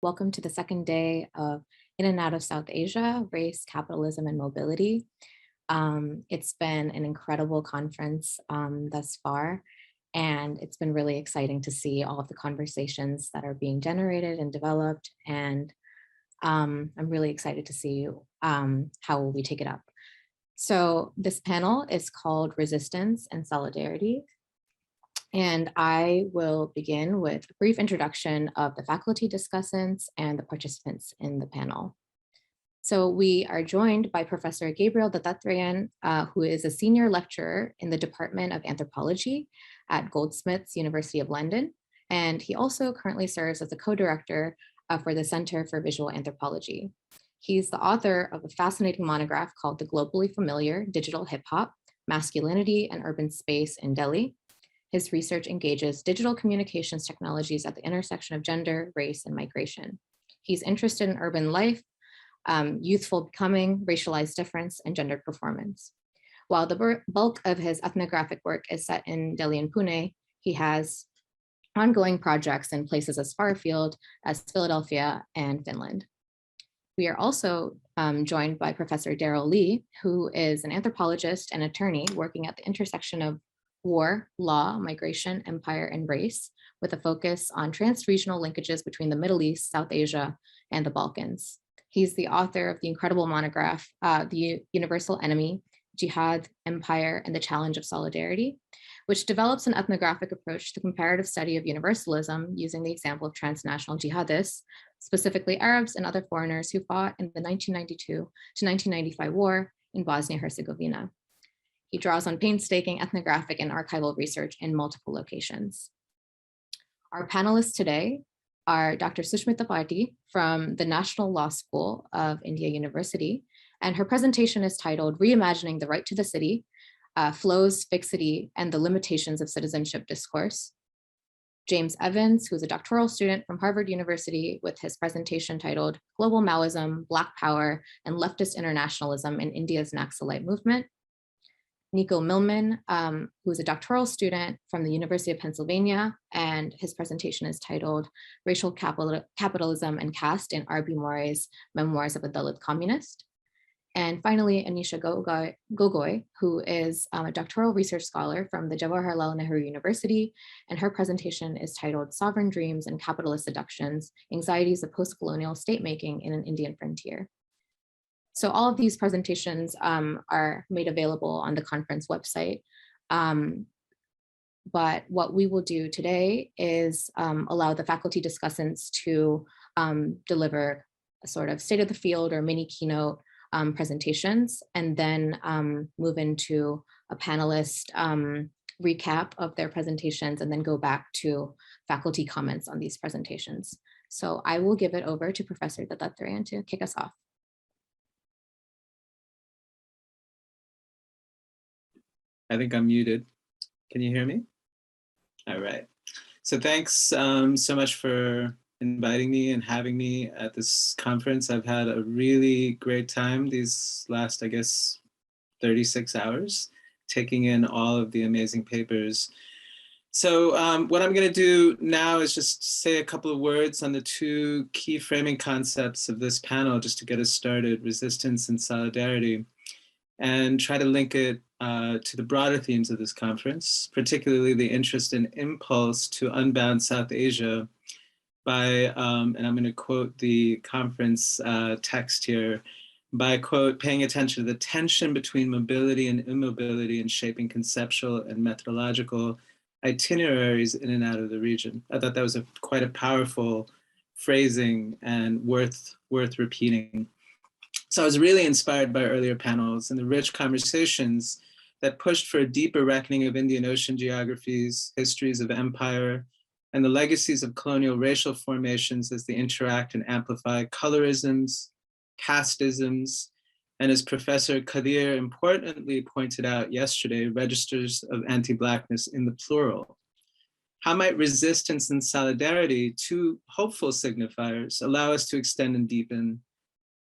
Welcome to the second day of In and Out of South Asia, Race, Capitalism, and Mobility. It's been an incredible conference thus far, and it's been really exciting to see all of the conversations that are being generated and developed, and I'm really excited to see how we take it up. So this panel is called Resistance and Solidarity. And I will begin with a brief introduction of the faculty discussants and the participants in the panel. So we are joined by Professor Gabriel Dattatreyan, who is a senior lecturer in the Department of Anthropology at Goldsmiths, University of London. And he also currently serves as a co-director for the Center for Visual Anthropology. He's the author of a fascinating monograph called The Globally Familiar Digital Hip Hop, Masculinity and Urban Space in Delhi. His research engages digital communications technologies at the intersection of gender, race, and migration. He's interested in urban life, youthful becoming, racialized difference, and gendered performance. While the bulk of his ethnographic work is set in Delhi and Pune, he has ongoing projects in places as far afield as Philadelphia and Finland. We are also joined by Professor Darryl Li, who is an anthropologist and attorney working at the intersection of war, law, migration, empire, and race, with a focus on trans-regional linkages between the Middle East, South Asia, and the Balkans. He's the author of the incredible monograph, The Universal Enemy, Jihad, Empire, and the Challenge of Solidarity, which develops an ethnographic approach to comparative study of universalism using the example of transnational jihadists, specifically Arabs and other foreigners who fought in the 1992 to 1995 war in Bosnia-Herzegovina. He draws on painstaking ethnographic and archival research in multiple locations. Our panelists today are Dr. Sushmita Pati from the National Law School of India University, and her presentation is titled Reimagining the Right to the City, Flows, Fixity, and the Limitations of Citizenship Discourse. James Evans, who is a doctoral student from Harvard University, with his presentation titled Global Maoism, Black Power, and Leftist Internationalism in India's Naxalite Movement. Nico Millman, who is a doctoral student from the University of Pennsylvania, and his presentation is titled Racial Capitalism and Caste in R.B. Moray's Memoirs of a Dalit Communist. And finally, Anisha Gogoi, who is a doctoral research scholar from the Jawaharlal Nehru University, and her presentation is titled Sovereign Dreams and Capitalist Seductions, Anxieties of Post-Colonial State-Making in an Indian Frontier. So all of these presentations are made available on the conference website. But what we will do today is allow the faculty discussants to deliver a sort of state of the field or mini keynote presentations, and then move into a panelist recap of their presentations, and then go back to faculty comments on these presentations. So I will give it over to Professor Dattatreyan to kick us off. I think I'm muted. Can you hear me? All right. So thanks so much for inviting me and having me at this conference. I've had a really great time these last, I guess, 36 hours, taking in all of the amazing papers. So what I'm going to do now is just say a couple of words on the two key framing concepts of this panel, just to get us started, resistance and solidarity, and try to link it to the broader themes of this conference, particularly the interest and impulse to unbound South Asia by, and I'm going to quote the conference text here, by, quote, paying attention to the tension between mobility and immobility in shaping conceptual and methodological itineraries in and out of the region. I thought that was quite a powerful phrasing and worth repeating. So I was really inspired by earlier panels and the rich conversations that pushed for a deeper reckoning of Indian Ocean geographies, histories of empire, and the legacies of colonial racial formations as they interact and amplify colorisms, casteisms, and as Professor Kadir importantly pointed out yesterday, registers of anti-Blackness in the plural. How might resistance and solidarity, two hopeful signifiers, allow us to extend and deepen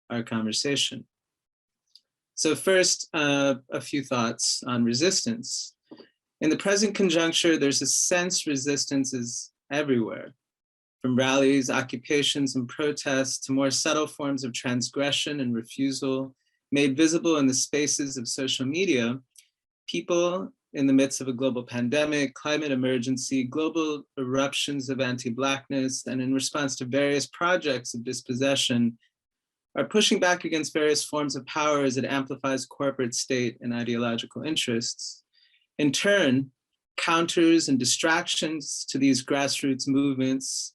our conversation? So first, a few thoughts on resistance. In the present conjuncture, there's a sense resistance is everywhere. from rallies, occupations, and protests to more subtle forms of transgression and refusal made visible in the spaces of social media, people in the midst of a global pandemic, climate emergency, global eruptions of anti-Blackness, and in response to various projects of dispossession, are pushing back against various forms of power as it amplifies corporate, state, and ideological interests. In turn, counters and distractions to these grassroots movements,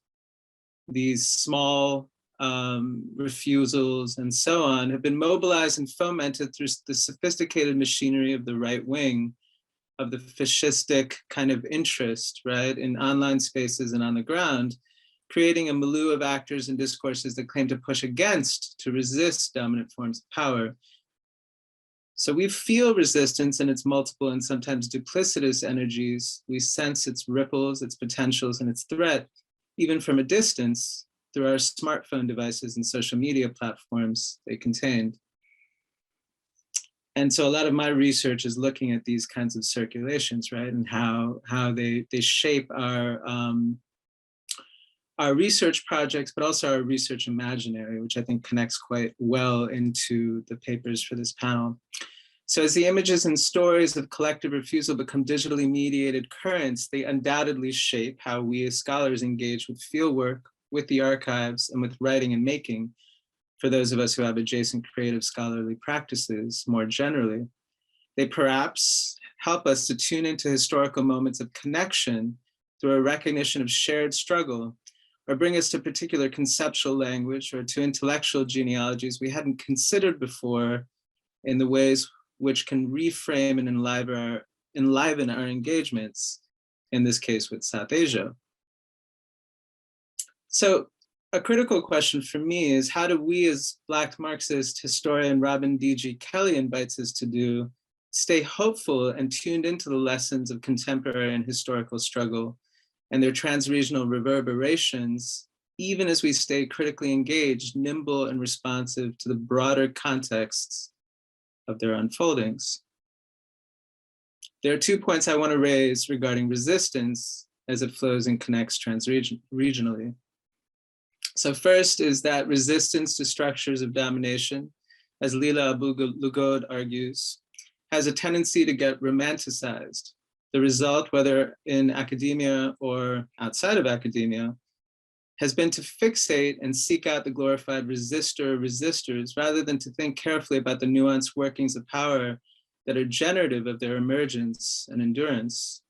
these small refusals and so on, have been mobilized and fomented through the sophisticated machinery of the right wing, of the fascistic kind of interest, right, in online spaces and on the ground, creating a milieu of actors and discourses that claim to push against, to resist dominant forms of power. So we feel resistance and its multiple and sometimes duplicitous energies. We sense its ripples, its potentials, and its threat, even from a distance, through our smartphone devices and social media platforms they contained. And so a lot of my research is looking at these kinds of circulations, right? And how they shape our research projects, but also our research imaginary, which I think connects quite well into the papers for this panel. So as the images and stories of collective refusal become digitally mediated currents, they undoubtedly shape how we as scholars engage with fieldwork, with the archives, and with writing and making, for those of us who have adjacent creative scholarly practices more generally. They perhaps help us to tune into historical moments of connection through a recognition of shared struggle, or bring us to particular conceptual language or to intellectual genealogies we hadn't considered before in the ways which can reframe and enliven our engagements, in this case with South Asia. So a critical question for me is, how do we as Black Marxist historian Robin D.G. Kelley invites us to do, stay hopeful and tuned into the lessons of contemporary and historical struggle and their transregional reverberations, even as we stay critically engaged, nimble, and responsive to the broader contexts of their unfoldings? There are 2 points I want to raise regarding resistance as it flows and connects transregionally. So first is that resistance to structures of domination, as Leila Abu-Lughod argues, has a tendency to get romanticized. The result, whether in academia or outside of academia, has been to fixate and seek out the glorified resistor or resistors, rather than to think carefully about the nuanced workings of power that are generative of their emergence and endurance.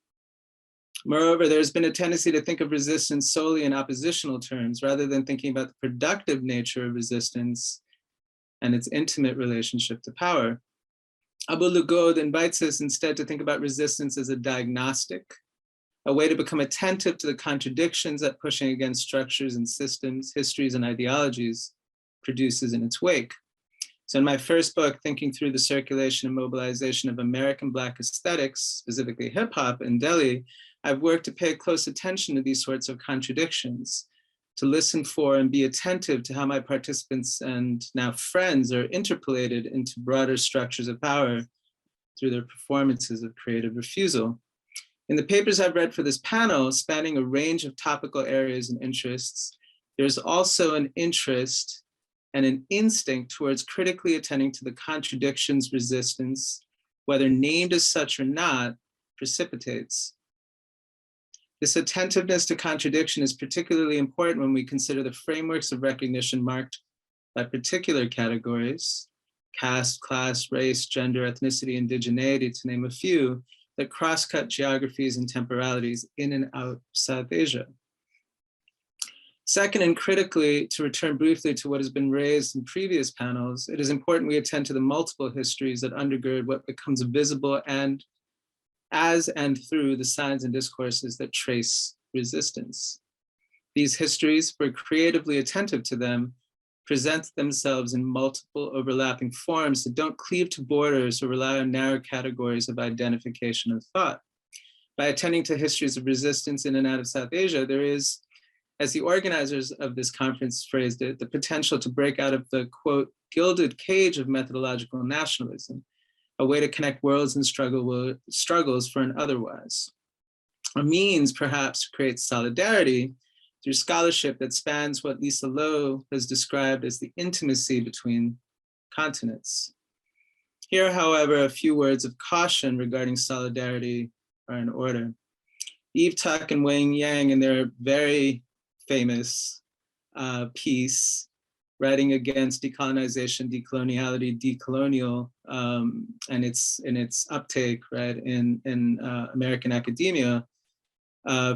Moreover, there's been a tendency to think of resistance solely in oppositional terms, rather than thinking about the productive nature of resistance and its intimate relationship to power. Abu-Lughod invites us instead to think about resistance as a diagnostic, a way to become attentive to the contradictions that pushing against structures and systems, histories, and ideologies produces in its wake. So in my first book, Thinking Through the Circulation and Mobilization of American Black Aesthetics, specifically hip hop in Delhi, I've worked to pay close attention to these sorts of contradictions, to listen for and be attentive to how my participants and now friends are interpolated into broader structures of power through their performances of creative refusal. In the papers I've read for this panel, spanning a range of topical areas and interests, there's also an interest and an instinct towards critically attending to the contradictions resistance, whether named as such or not, precipitates. This attentiveness to contradiction is particularly important when we consider the frameworks of recognition marked by particular categories, caste, class, race, gender, ethnicity, indigeneity, to name a few, that cross-cut geographies and temporalities in and out of South Asia. Second, and critically, to return briefly to what has been raised in previous panels, it is important we attend to the multiple histories that undergird what becomes visible and as and through the signs and discourses that trace resistance. These histories, if we're creatively attentive to them, present themselves in multiple overlapping forms that don't cleave to borders or rely on narrow categories of identification and thought. By attending to histories of resistance in and out of South Asia, there is, as the organizers of this conference phrased it, the potential to break out of the, quote, gilded cage of methodological nationalism, a way to connect worlds and struggles for an otherwise. A means, perhaps, to create solidarity through scholarship that spans what Lisa Lowe has described as the intimacy between continents. Here, however, a few words of caution regarding solidarity are in order. Eve Tuck and Wang Yang, in their very famous piece, writing against decolonization, decoloniality, decolonial, and its uptake, right, in American academia,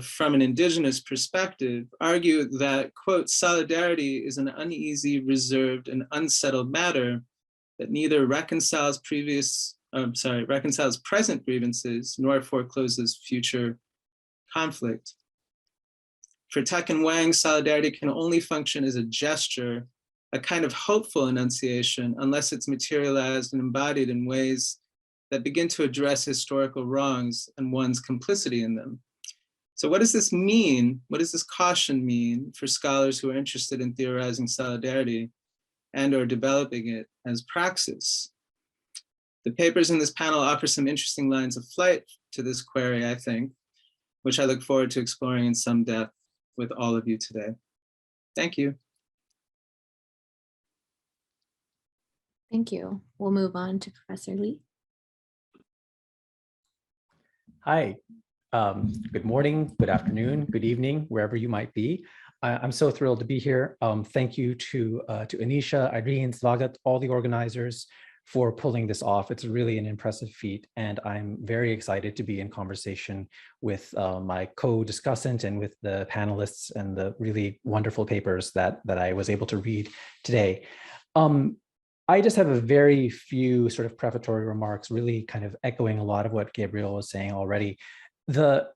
from an indigenous perspective, argue that, quote, solidarity is an uneasy, reserved, and unsettled matter that neither reconciles present grievances nor forecloses future conflict. For Tuck and Wang, solidarity can only function as a gesture, a kind of hopeful enunciation, unless it's materialized and embodied in ways that begin to address historical wrongs and one's complicity in them. So what does this mean? What does this caution mean for scholars who are interested in theorizing solidarity and or developing it as praxis? The papers in this panel offer some interesting lines of flight to this query, I think, which I look forward to exploring in some depth with all of you today. Thank you. Thank you. We'll move on to Professor Li. Hi, good morning, good afternoon, good evening, wherever you might be. I'm so thrilled to be here. Thank you to Anisha, Irene, Svagat, all the organizers for pulling this off. It's really an impressive feat, and I'm very excited to be in conversation with my co-discussant and with the panelists and the really wonderful papers that I was able to read today. I just have a very few sort of prefatory remarks, really kind of echoing a lot of what Gabriel was saying already. The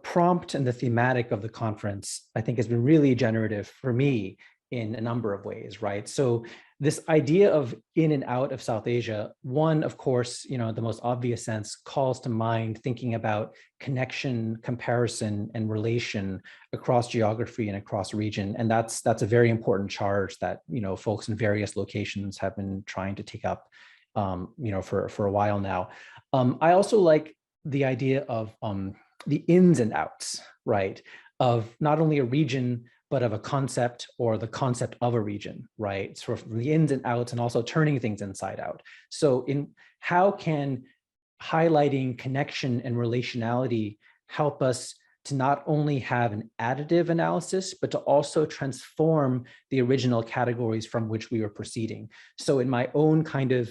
prompt and the thematic of the conference, I think, has been really generative for me in a number of ways, right? So this idea of in and out of South Asia, one, of course, you know, the most obvious sense calls to mind thinking about connection, comparison, and relation across geography and across region. And that's a very important charge that, you know, folks in various locations have been trying to take up, you know, for a while now. I also like the idea of the ins and outs, right, of not only a region, but of a concept or the concept of a region, right? Sort of the ins and outs and also turning things inside out. So in how can highlighting connection and relationality help us to not only have an additive analysis, but to also transform the original categories from which we were proceeding. So in my own kind of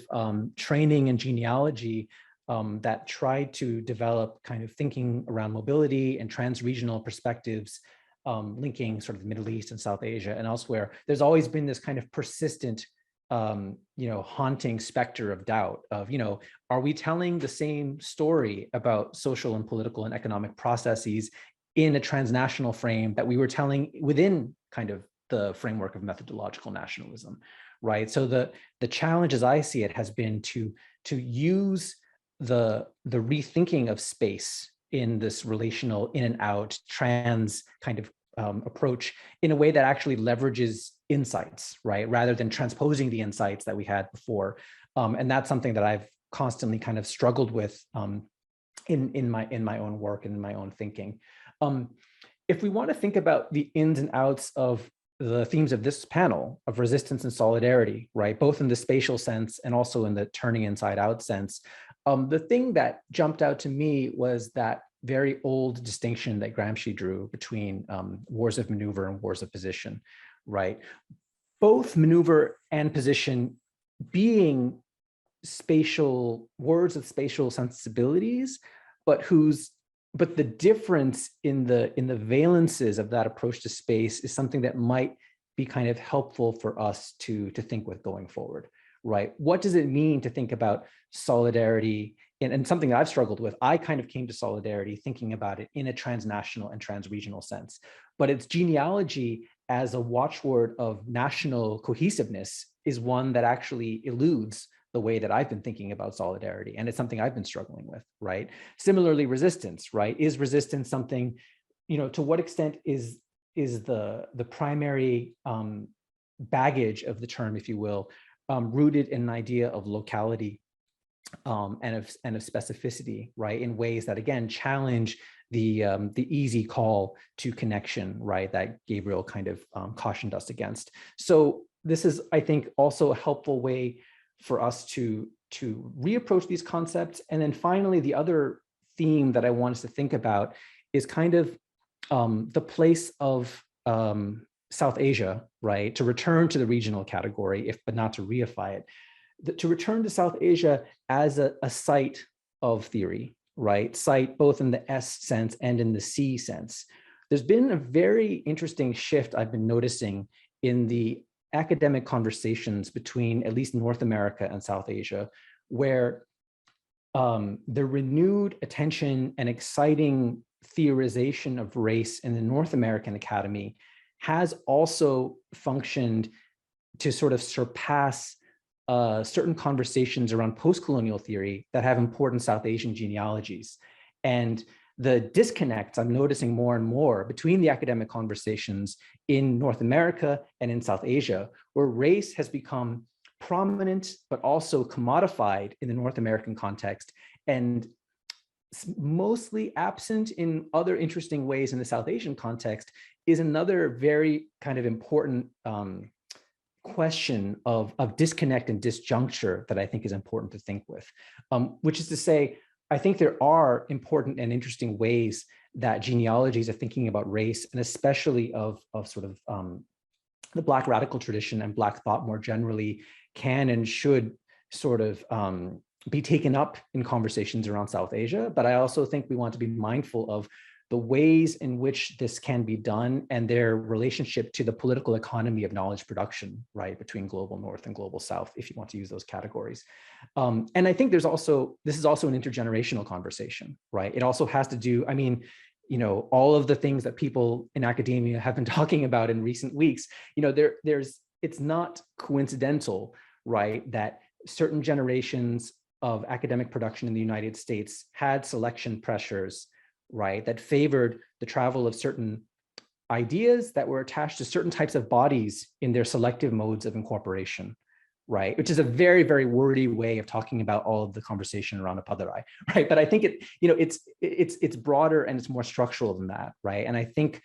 training in genealogy, that tried to develop kind of thinking around mobility and trans-regional perspectives, linking sort of the Middle East and South Asia and elsewhere, there's always been this kind of persistent, you know, haunting specter of doubt of, you know, are we telling the same story about social and political and economic processes in a transnational frame that we were telling within kind of the framework of methodological nationalism, right? So the challenge as I see it has been to use the rethinking of space in this relational in and out trans kind of approach in a way that actually leverages insights, right? Rather than transposing the insights that we had before. And that's something that I've constantly kind of struggled with in my own work and in my own thinking. If we want to think about the ins and outs of the themes of this panel of resistance and solidarity, right? Both in the spatial sense and also in the turning inside out sense. The thing that jumped out to me was that very old distinction that Gramsci drew between wars of maneuver and wars of position, right? Both maneuver and position being spatial words with spatial sensibilities, but the difference in the valences of that approach to space is something that might be kind of helpful for us to think with going forward, right? What does it mean to think about solidarity? And something that I've struggled with, I kind of came to solidarity thinking about it in a transnational and transregional sense, but its genealogy as a watchword of national cohesiveness is one that actually eludes the way that I've been thinking about solidarity. And it's something I've been struggling with, right? Similarly, resistance, right? Is resistance something, you know, to what extent is the primary baggage of the term, if you will, rooted in an idea of locality and of specificity, right, in ways that again challenge the easy call to connection, right, that Gabriel kind of cautioned us against. So this is, I think, also a helpful way for us to reapproach these concepts. And then finally, the other theme that I want us to think about is kind of the place of South Asia, right, to return to the regional category, but not to reify it, to return to South Asia as a site of theory, right, site both in the S sense and in the C sense. There's been a very interesting shift I've been noticing in the academic conversations between at least North America and South Asia, where the renewed attention and exciting theorization of race in the North American Academy has also functioned to sort of surpass certain conversations around post-colonial theory that have important South Asian genealogies. And the disconnects I'm noticing more and more between the academic conversations in North America and in South Asia, where race has become prominent, but also commodified in the North American context, and mostly absent in other interesting ways in the South Asian context, is another very kind of important question of disconnect and disjuncture that I think is important to think with, which is to say, I think there are important and interesting ways that genealogies are thinking about race, and especially of sort of the Black radical tradition and Black thought more generally can and should sort of be taken up in conversations around South Asia. But I also think we want to be mindful of the ways in which this can be done and their relationship to the political economy of knowledge production, right, between global North and global South, if you want to use those categories. And I think this is also an intergenerational conversation, right? It also has to do, I mean, you know, all of the things that people in academia have been talking about in recent weeks, you know, it's not coincidental, right, that certain generations of academic production in the United States had selection pressures, right, that favored the travel of certain ideas that were attached to certain types of bodies in their selective modes of incorporation, right, which is a very, very wordy way of talking about all of the conversation around Apadarai, right? But I think it's broader and it's more structural than that, right? And I think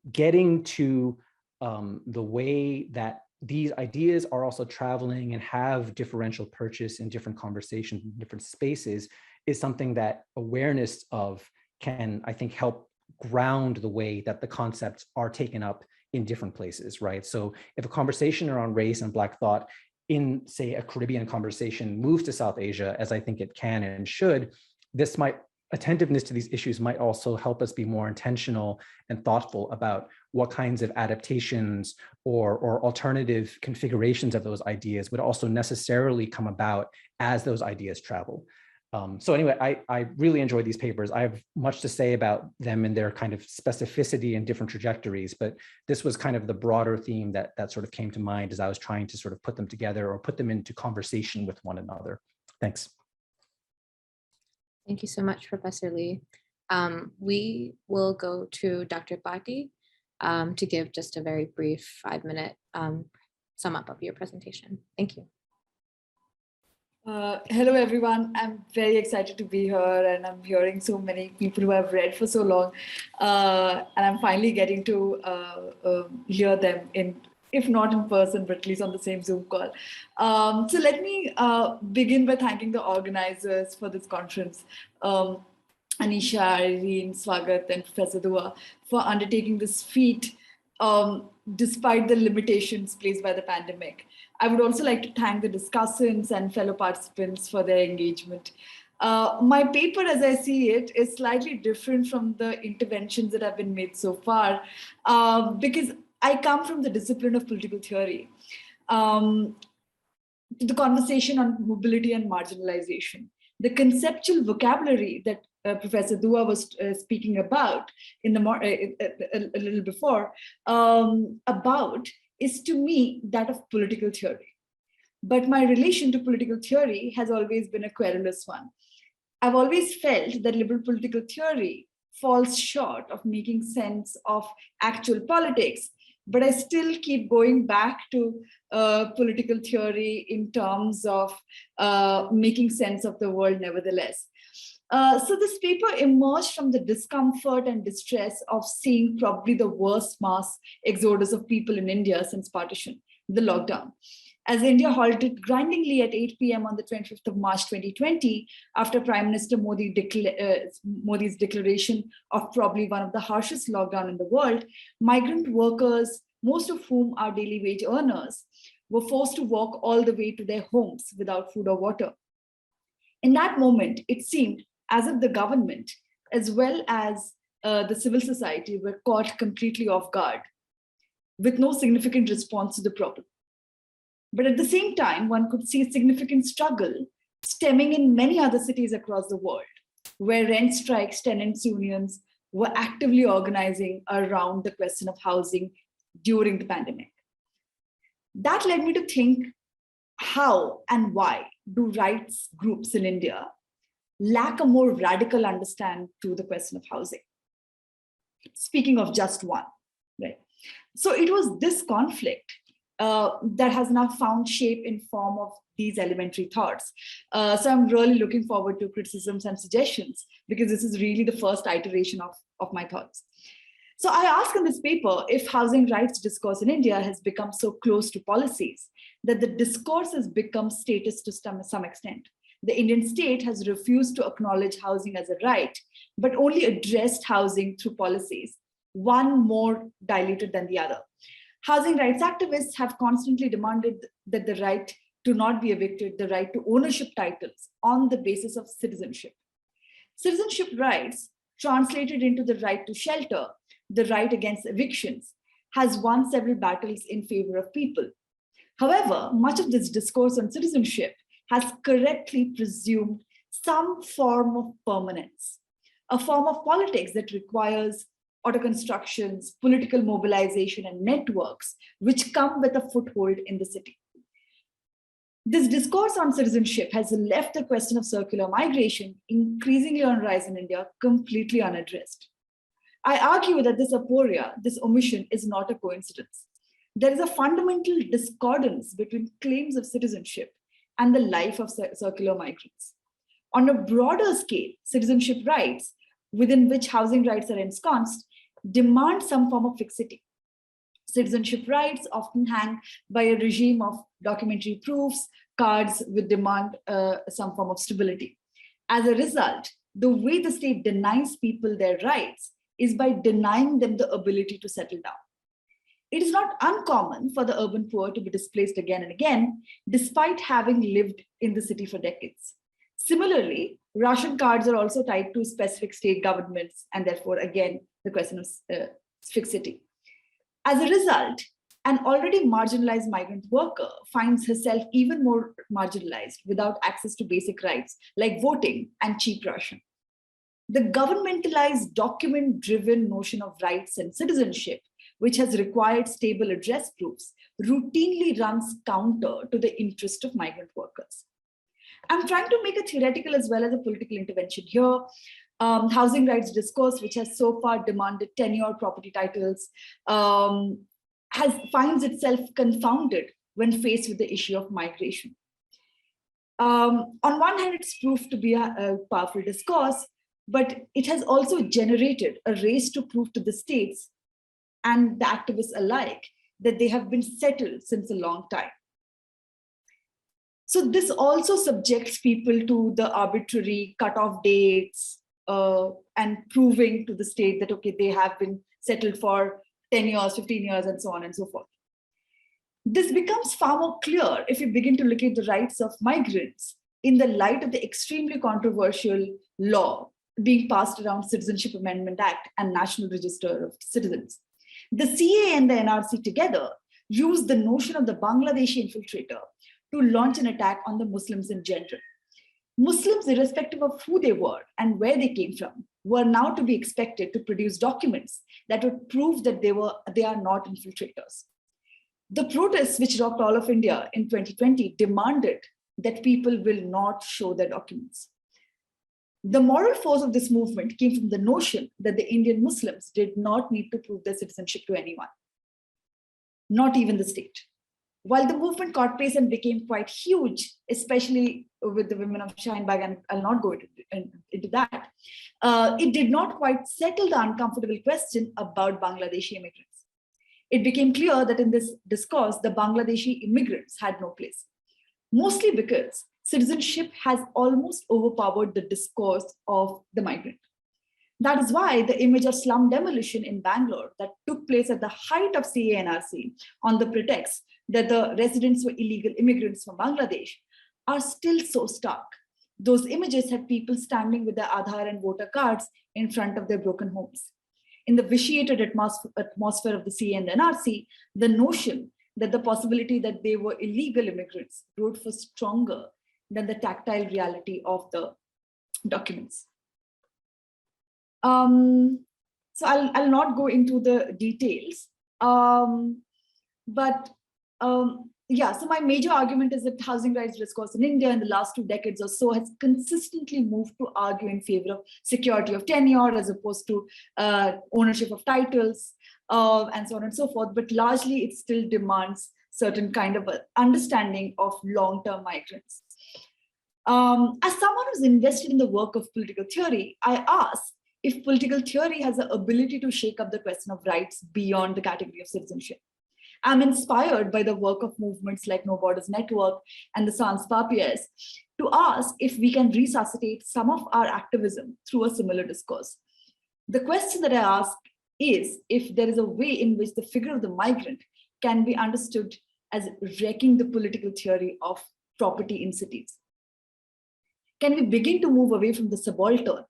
getting to the way that these ideas are also traveling and have differential purchase in different conversations, in different spaces, is something that awareness of can, I think, help ground the way that the concepts are taken up in different places, right? So if a conversation around race and Black thought in, say, a Caribbean conversation moves to South Asia, as I think it can and should, attentiveness to these issues might also help us be more intentional and thoughtful about what kinds of adaptations or alternative configurations of those ideas would also necessarily come about as those ideas travel. So anyway, I really enjoyed these papers. I have much to say about them and their kind of specificity and different trajectories, but this was kind of the broader theme that sort of came to mind as I was trying to sort of put them together or put them into conversation with one another. Thanks. Thank you so much, Professor Li. We will go to Dr. Pati to give just a very brief 5-minute sum up of your presentation. Thank you. Hello, everyone. I'm very excited to be here, and I'm hearing so many people who have read for so long, and I'm finally getting to hear them if not in person, but at least on the same Zoom call. So let me begin by thanking the organizers for this conference, Anisha, Irene, Swagat, and Professor Dua, for undertaking this feat despite the limitations placed by the pandemic. I would also like to thank the discussants and fellow participants for their engagement. My paper, as I see it, is slightly different from the interventions that have been made so far, because I come from the discipline of political theory. The conversation on mobility and marginalization, the conceptual vocabulary that Professor Dua was speaking about in the a little before, about is to me that of political theory. But my relation to political theory has always been a querulous one. I've always felt that liberal political theory falls short of making sense of actual politics but I still keep going back to political theory in terms of making sense of the world nevertheless. So this paper emerged from the discomfort and distress of seeing probably the worst mass exodus of people in India since partition, the lockdown. As India halted grindingly at 8 p.m. on the 25th of March 2020, after Prime Minister Modi's declaration of probably one of the harshest lockdown in the world, migrant workers, most of whom are daily wage earners, were forced to walk all the way to their homes without food or water. In that moment, it seemed as if the government, as well as the civil society, were caught completely off guard, with no significant response to the problem. But at the same time, one could see a significant struggle stemming in many other cities across the world, where rent strikes, tenants' unions were actively organizing around the question of housing during the pandemic. That led me to think, how and why do rights groups in India lack a more radical understanding to the question of housing? Speaking of just one, right? So it was this conflict that has now found shape in form of these elementary thoughts. So I'm really looking forward to criticisms and suggestions, because this is really the first iteration of my thoughts. So I ask in this paper if housing rights discourse in India has become so close to policies that the discourse has become statist to some extent. The Indian state has refused to acknowledge housing as a right, but only addressed housing through policies, one more diluted than the other. Housing rights activists have constantly demanded that the right to not be evicted, the right to ownership titles on the basis of citizenship. Citizenship rights, translated into the right to shelter, the right against evictions, has won several battles in favor of people. However, much of this discourse on citizenship has correctly presumed some form of permanence, a form of politics that requires auto constructions, political mobilization, and networks which come with a foothold in the city. This discourse on citizenship has left the question of circular migration, increasingly on rise in India, completely unaddressed. I argue that this aporia, this omission, is not a coincidence. There is a fundamental discordance between claims of citizenship and the life of circular migrants. On a broader scale, citizenship rights, within which housing rights are ensconced, demand some form of fixity. Citizenship rights often hang by a regime of documentary proofs, cards with demand some form of stability. As a result, the way the state denies people their rights is by denying them the ability to settle down. It is not uncommon for the urban poor to be displaced again and again, despite having lived in the city for decades. Similarly, ration cards are also tied to specific state governments, and therefore, again, the question of fixity. As a result, an already marginalized migrant worker finds herself even more marginalized without access to basic rights like voting and cheap ration. The governmentalized, document-driven notion of rights and citizenship, which has required stable address proofs, routinely runs counter to the interest of migrant workers. I'm trying to make a theoretical as well as a political intervention here. Housing rights discourse, which has so far demanded tenure property titles, finds itself confounded when faced with the issue of migration. On one hand, it's proved to be a powerful discourse, but it has also generated a race to prove to the states and the activists alike that they have been settled since a long time. So this also subjects people to the arbitrary cutoff dates and proving to the state that, okay, they have been settled for 10 years, 15 years, and so on and so forth. This becomes far more clear if you begin to look at the rights of migrants in the light of the extremely controversial law being passed around Citizenship Amendment Act and National Register of Citizens. The CA and the NRC together used the notion of the Bangladeshi infiltrator to launch an attack on the Muslims in general. Muslims, irrespective of who they were and where they came from, were now to be expected to produce documents that would prove that they are not infiltrators. The protests which rocked all of India in 2020 demanded that people will not show their documents. The moral force of this movement came from the notion that the Indian Muslims did not need to prove their citizenship to anyone. not even the state. While the movement caught pace and became quite huge, especially with the women of Scheinberg, and I'll not go into that, it did not quite settle the uncomfortable question about Bangladeshi immigrants. It became clear that in this discourse, the Bangladeshi immigrants had no place, mostly because citizenship has almost overpowered the discourse of the migrant. That is why the image of slum demolition in Bangalore that took place at the height of CA-NRC on the pretext that the residents were illegal immigrants from Bangladesh are still so stark. Those images had people standing with their Aadhaar and voter cards in front of their broken homes. In the vitiated atmosphere of the CA and the NRC, the notion that the possibility that they were illegal immigrants rode for stronger than the tactile reality of the documents. So I'll not go into the details, yeah, so my major argument is that housing rights discourse in India in the last 2 decades or so has consistently moved to argue in favor of security of tenure as opposed to ownership of titles and so on and so forth, but largely it still demands certain kind of understanding of long-term migrants. As someone who's invested in the work of political theory, I ask if political theory has the ability to shake up the question of rights beyond the category of citizenship. I'm inspired by the work of movements like No Borders Network and the Sans Papiers to ask if we can resuscitate some of our activism through a similar discourse. The question that I ask is if there is a way in which the figure of the migrant can be understood as wrecking the political theory of property in cities. Can we begin to move away from the subaltern,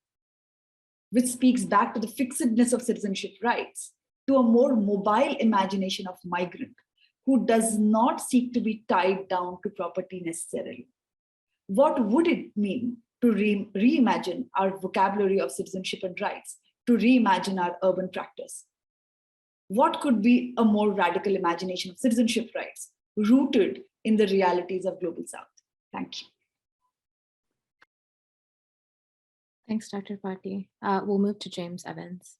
which speaks back to the fixedness of citizenship rights, to a more mobile imagination of migrant who does not seek to be tied down to property necessarily? What would it mean to reimagine our vocabulary of citizenship and rights, to reimagine our urban practice? What could be a more radical imagination of citizenship rights rooted in the realities of Global South? Thank you. Thanks, Dr. Pati. We'll move to James Evans.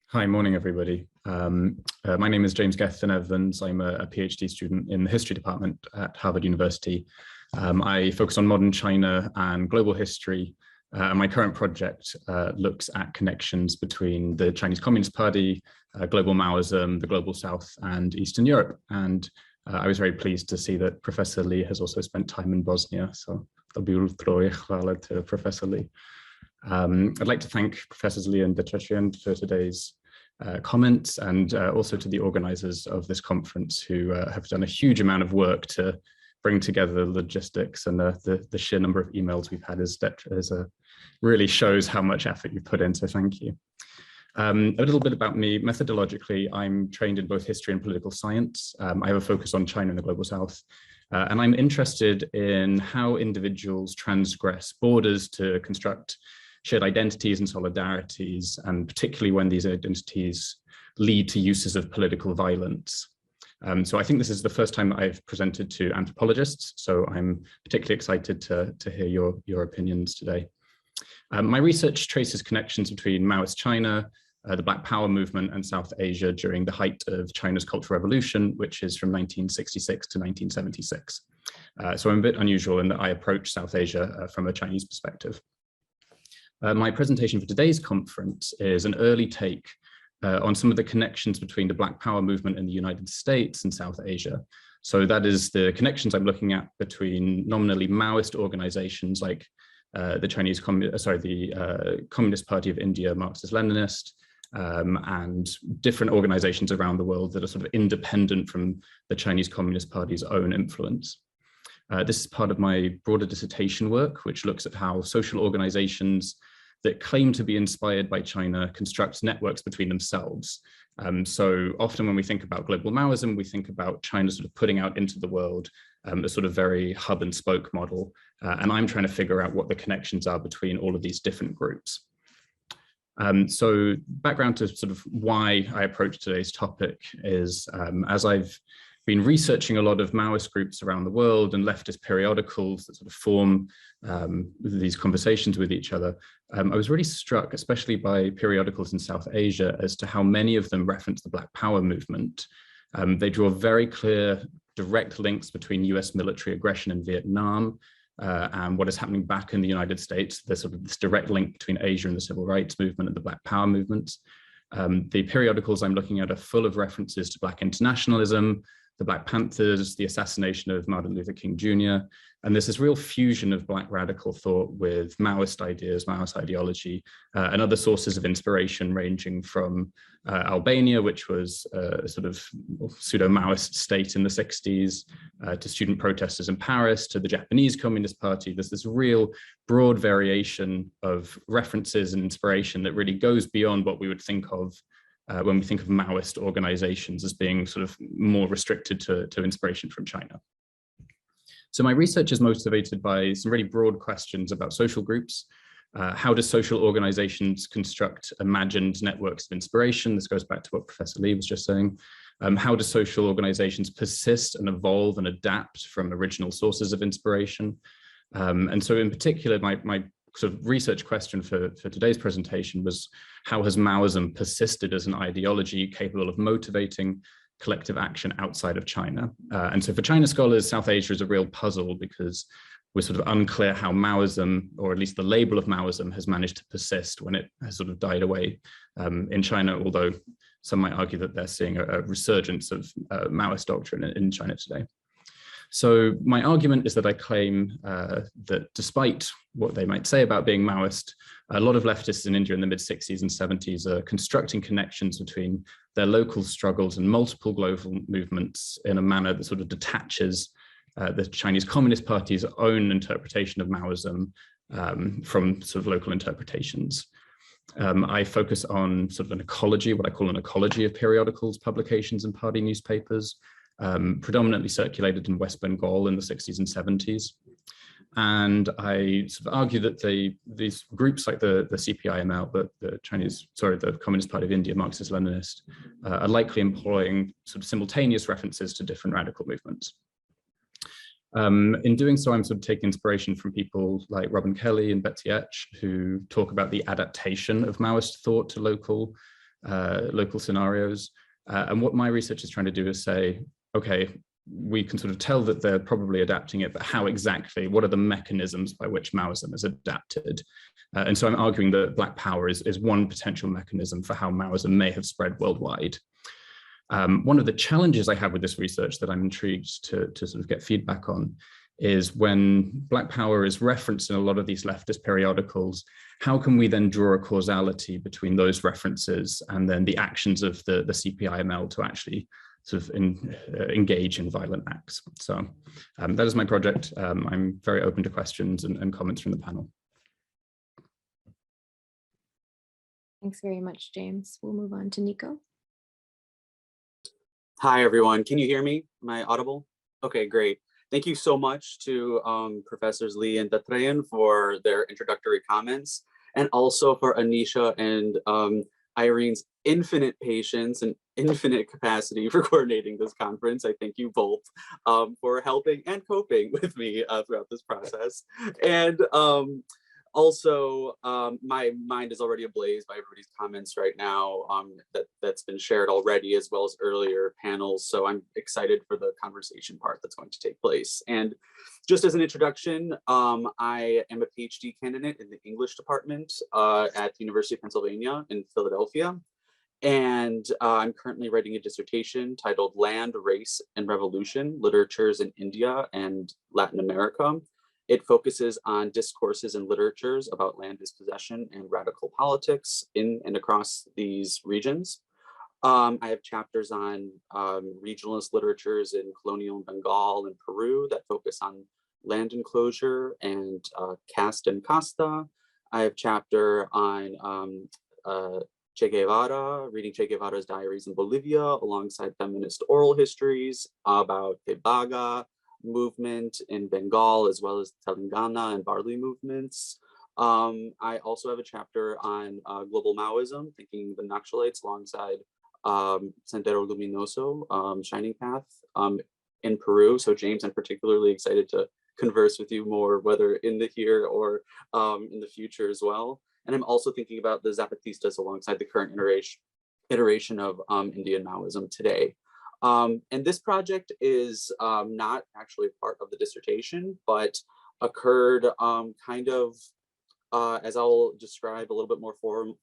Hi, morning, everybody. My name is James Gethin Evans. I'm a PhD student in the history department at Harvard University. I focus on modern China and global history. And my current project looks at connections between the Chinese Communist Party, global Maoism, the Global South, and Eastern Europe. And I was very pleased to see that Professor Li has also spent time in Bosnia. So to Professor Li. I'd like to thank Professors Li and Dattatreyan for today's comments, and also to the organizers of this conference who have done a huge amount of work to bring together the logistics, and the sheer number of emails we've had really shows how much effort you put in, so thank you. A little bit about me. Methodologically, I'm trained in both history and political science. I have a focus on China and the Global South, and I'm interested in how individuals transgress borders to construct shared identities and solidarities, and particularly when these identities lead to uses of political violence. So I think this is the first time that I've presented to anthropologists, so I'm particularly excited to hear your opinions today. My research traces connections between Maoist China, the Black Power movement, and South Asia during the height of China's Cultural Revolution, which is from 1966 to 1976. So I'm a bit unusual in that I approach South Asia from a Chinese perspective. My presentation for today's conference is an early take on some of the connections between the Black Power movement in the United States and South Asia. So that is the connections I'm looking at between nominally Maoist organizations like the Communist Party of India, Marxist-Leninist, and different organizations around the world that are sort of independent from the Chinese Communist Party's own influence. This is part of my broader dissertation work, which looks at how social organizations that claim to be inspired by China construct networks between themselves. So often when we think about global Maoism, we think about China sort of putting out into the world a sort of very hub and spoke model. And I'm trying to figure out what the connections are between all of these different groups. So background to sort of why I approach today's topic is, as I've been researching a lot of Maoist groups around the world and leftist periodicals that sort of form these conversations with each other, I was really struck, especially by periodicals in South Asia, as to how many of them reference the Black Power movement. They draw very clear, direct links between US military aggression in Vietnam and what is happening back in the United States. There's sort of this direct link between Asia and the civil rights movement and the Black Power movement. The periodicals I'm looking at are full of references to Black internationalism, the Black Panthers, the assassination of Martin Luther King Jr. And there's this real fusion of Black radical thought with Maoist ideas, Maoist ideology, and other sources of inspiration ranging from Albania, which was a sort of pseudo-Maoist state in the 60s, to student protesters in Paris, to the Japanese Communist Party. There's this real broad variation of references and inspiration that really goes beyond what we would think of when we think of Maoist organizations as being sort of more restricted to inspiration from China. So my research is motivated by some really broad questions about social groups. How do social organizations construct imagined networks of inspiration? This goes back to what Professor Li was just saying. How do social organizations persist and evolve and adapt from original sources of inspiration? And so in particular, my sort of research question for today's presentation was, how has Maoism persisted as an ideology capable of motivating collective action outside of China? And so for China scholars, South Asia is a real puzzle because we're sort of unclear how Maoism, or at least the label of Maoism, has managed to persist when it has sort of died away in China, although some might argue that they're seeing a resurgence of Maoist doctrine in China today. So my argument is that I claim that despite what they might say about being Maoist, a lot of leftists in India in the mid-60s and 70s are constructing connections between their local struggles and multiple global movements in a manner that sort of detaches the Chinese Communist Party's own interpretation of Maoism from sort of local interpretations. I focus on sort of an ecology, what I call an ecology of periodicals, publications, and party newspapers, predominantly circulated in West Bengal in the 60s and 70s. And I sort of argue that these groups like the CPIML, the Communist Party of India, Marxist-Leninist, are likely employing sort of simultaneous references to different radical movements. In doing so, I'm sort of taking inspiration from people like Robin Kelly and Betsy Etch, who talk about the adaptation of Maoist thought to local scenarios. And what my research is trying to do is say, okay, we can sort of tell that they're probably adapting it, but how exactly, what are the mechanisms by which Maoism is adapted? And so I'm arguing that Black Power is one potential mechanism for how Maoism may have spread worldwide. One of the challenges I have with this research that I'm intrigued to sort of get feedback on is when Black Power is referenced in a lot of these leftist periodicals, how can we then draw a causality between those references and then the actions of the CPIML to actually sort of engage in violent acts? So that is my project. I'm very open to questions and comments from the panel. Thanks very much, James. We'll move on to Nico. Hi, everyone. Can you hear me? Am I audible? Okay, great. Thank you so much to Professors Li and Dattatreyan for their introductory comments, and also for Anisha and Irene's infinite patience and infinite capacity for coordinating this conference. I thank you both for helping and coping with me throughout this process. And also, my mind is already ablaze by everybody's comments right now that's been shared already, as well as earlier panels. So I'm excited for the conversation part that's going to take place. And just as an introduction, I am a PhD candidate in the English department at the University of Pennsylvania in Philadelphia. And I'm currently writing a dissertation titled Land, Race, and Revolution, Literatures in India and Latin America. It focuses on discourses and literatures about land dispossession and radical politics in and across these regions. I have chapters on regionalist literatures in colonial Bengal and Peru that focus on land enclosure and caste and casta. I have a chapter on Che Guevara, reading Che Guevara's diaries in Bolivia alongside feminist oral histories about the Baga movement in Bengal, as well as Telangana and Barley movements. I also have a chapter on global Maoism, thinking the Naxalites alongside Sendero Luminoso, Shining Path, in Peru. So James, I'm particularly excited to converse with you more, whether in the here or in the future as well. And I'm also thinking about the Zapatistas alongside the current iteration of Indian Maoism today. And this project is not actually a part of the dissertation, but occurred kind of, as I'll describe a little bit more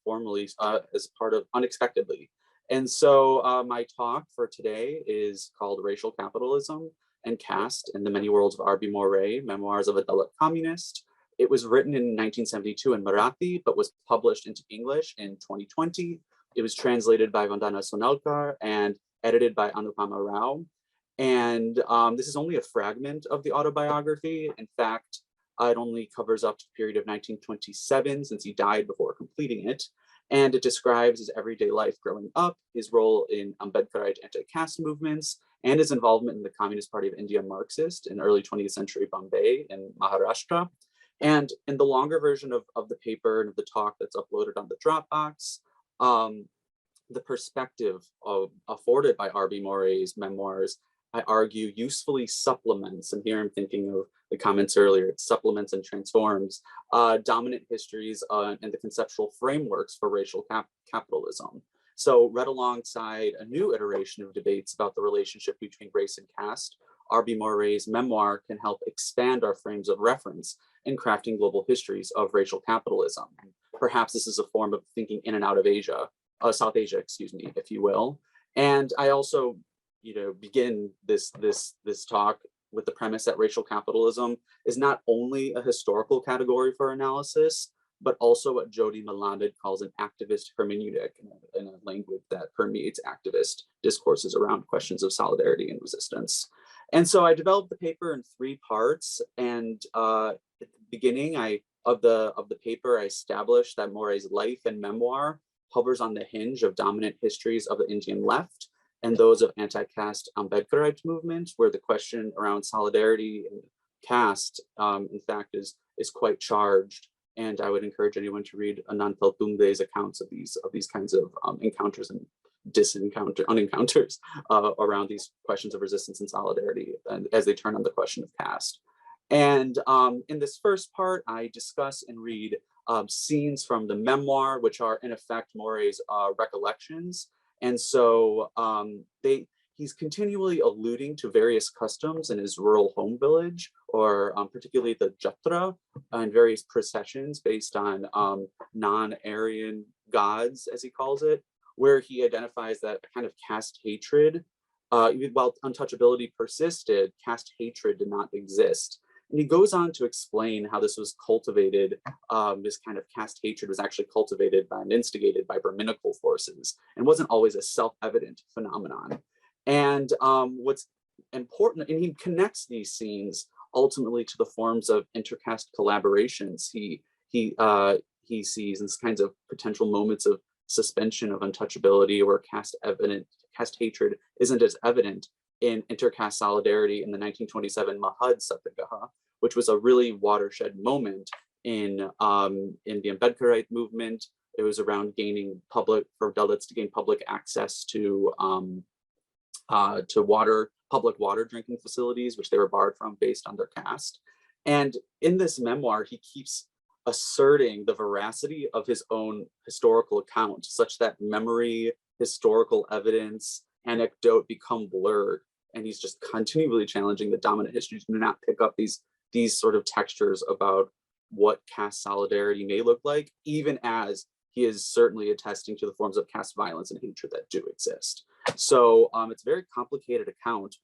formally, as part of unexpectedly. And so my talk for today is called Racial Capitalism and Caste in the Many Worlds of R.B. Moray, Memoirs of a Dalit Communist. It was written in 1972 in Marathi, but was published into English in 2020. It was translated by Vandana Sonalkar and edited by Anupama Rao. And this is only a fragment of the autobiography. In fact, it only covers up to the period of 1927, since he died before completing it. And it describes his everyday life growing up, his role in Ambedkarite anti-caste movements, and his involvement in the Communist Party of India Marxist in early 20th century Bombay in Maharashtra. And in the longer version of the paper and of the talk that's uploaded on the Dropbox, the perspective afforded by R.B. Moray's memoirs, I argue, usefully supplements, and here I'm thinking of the comments earlier, it supplements and transforms dominant histories and the conceptual frameworks for racial capitalism. So read alongside a new iteration of debates about the relationship between race and caste, R.B. Moray's memoir can help expand our frames of reference in crafting global histories of racial capitalism. And perhaps this is a form of thinking in and out of Asia, South Asia, excuse me, if you will. And I also, begin this talk with the premise that racial capitalism is not only a historical category for analysis, but also what Jody Malandid calls an activist hermeneutic, in a language that permeates activist discourses around questions of solidarity and resistance. And so I developed the paper in 3 parts. And at the beginning of the paper, I established that Moray's life and memoir hovers on the hinge of dominant histories of the Indian left and those of anti-caste Ambedkarite movement, where the question around solidarity and caste, in fact, is quite charged. And I would encourage anyone to read Anantal Tunde's accounts of these kinds of encounters and unencounters around these questions of resistance and solidarity, and as they turn on the question of caste. And in this first part, I discuss and read scenes from the memoir, which are in effect Moray's recollections. And so he's continually alluding to various customs in his rural home village, or particularly the Jatra, and various processions based on non-Aryan gods, as he calls it, where he identifies that kind of caste hatred, while untouchability persisted, caste hatred did not exist. And he goes on to explain how this was cultivated, this kind of caste hatred was actually cultivated by and instigated by Brahminical forces, and wasn't always a self-evident phenomenon. And what's important, and he connects these scenes ultimately to the forms of intercaste collaborations he sees as kinds of potential moments of suspension of untouchability, where caste hatred isn't as evident in intercaste solidarity in the 1927 Mahad Satyagraha, which was a really watershed moment in the Ambedkarite movement. It was around for Dalits to gain public access to public water drinking facilities, which they were barred from based on their caste. And in this memoir, he keeps asserting the veracity of his own historical account, such that memory, historical evidence, anecdote become blurred. And he's just continually challenging the dominant history to not pick up these sort of textures about what caste solidarity may look like, even as he is certainly attesting to the forms of caste violence and hatred that do exist. So it's a very complicated account,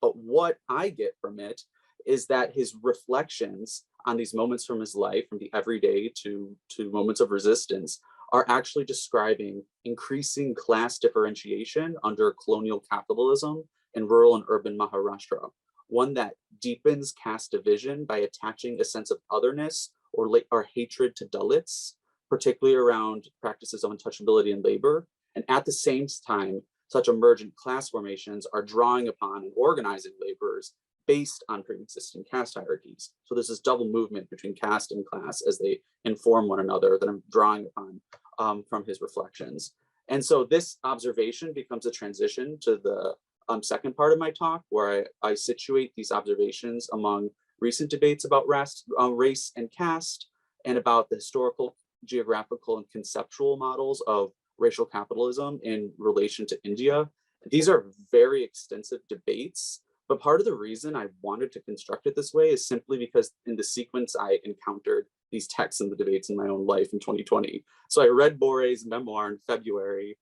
but what I get from it is that his reflections on these moments from his life, from the everyday to moments of resistance, are actually describing increasing class differentiation under colonial capitalism in rural and urban Maharashtra, one that deepens caste division by attaching a sense of otherness or hatred to Dalits, particularly around practices of untouchability in labor. And at the same time, such emergent class formations are drawing upon and organizing laborers based on pre-existing caste hierarchies. So there's this double movement between caste and class as they inform one another that I'm drawing upon from his reflections. And so this observation becomes a transition to the second part of my talk, where I situate these observations among recent debates about race and caste, and about the historical, geographical, and conceptual models of racial capitalism in relation to India. These are very extensive debates, but part of the reason I wanted to construct it this way is simply because in the sequence I encountered these texts and the debates in my own life in 2020. So I read Moret's memoir in February,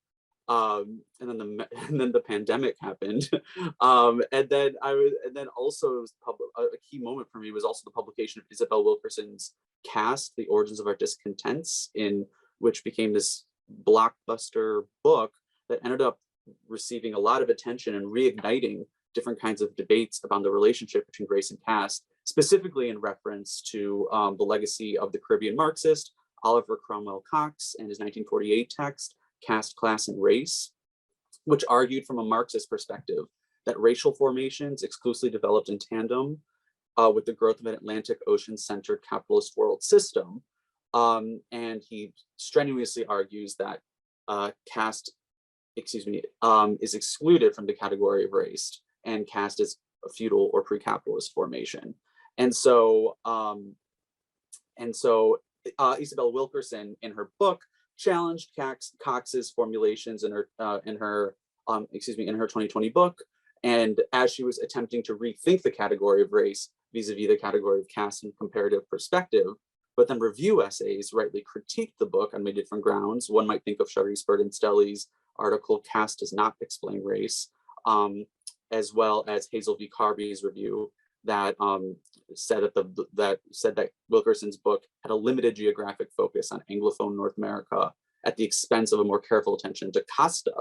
and then the pandemic happened, and then also a key moment for me was also the publication of Isabel Wilkerson's Caste: The Origins of Our Discontents, in which became this blockbuster book that ended up receiving a lot of attention and reigniting different kinds of debates about the relationship between race and caste, specifically in reference to the legacy of the Caribbean Marxist Oliver Cromwell Cox and his 1948 text, Caste, Class, and Race, which argued from a Marxist perspective that racial formations exclusively developed in tandem with the growth of an Atlantic Ocean-centered capitalist world system. And he strenuously argues that caste, is excluded from the category of race, and caste is a feudal or pre-capitalist formation. And so Isabel Wilkerson, in her book, challenged Cox's formulations in her 2020 book. And as she was attempting to rethink the category of race vis-a-vis the category of caste in comparative perspective, but then review essays rightly critiqued the book on many different grounds. One might think of Sharice Burden-Stelly's article, Caste Does Not Explain Race, as well as Hazel V. Carby's review that said that Wilkerson's book had a limited geographic focus on Anglophone North America at the expense of a more careful attention to casta,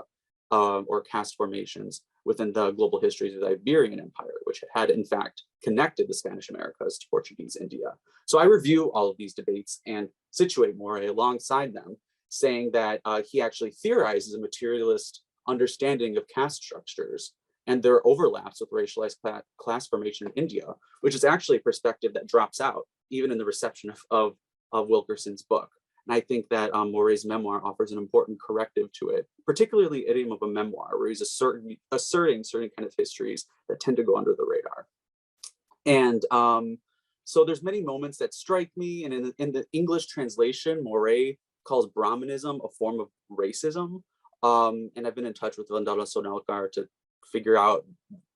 or caste formations within the global histories of the Iberian Empire, which had in fact connected the Spanish Americas to Portuguese India. So I review all of these debates and situate Moret alongside them, saying that he actually theorizes a materialist understanding of caste structures and their overlaps with racialized class formation in India, which is actually a perspective that drops out even in the reception of Wilkerson's book. And I think that Moret's memoir offers an important corrective to it, particularly idiom of a memoir, where he's asserting certain kind of histories that tend to go under the radar. And so there's many moments that strike me, and in the English translation, Moret calls Brahmanism a form of racism. And I've been in touch with Vandana Sonalkar to figure out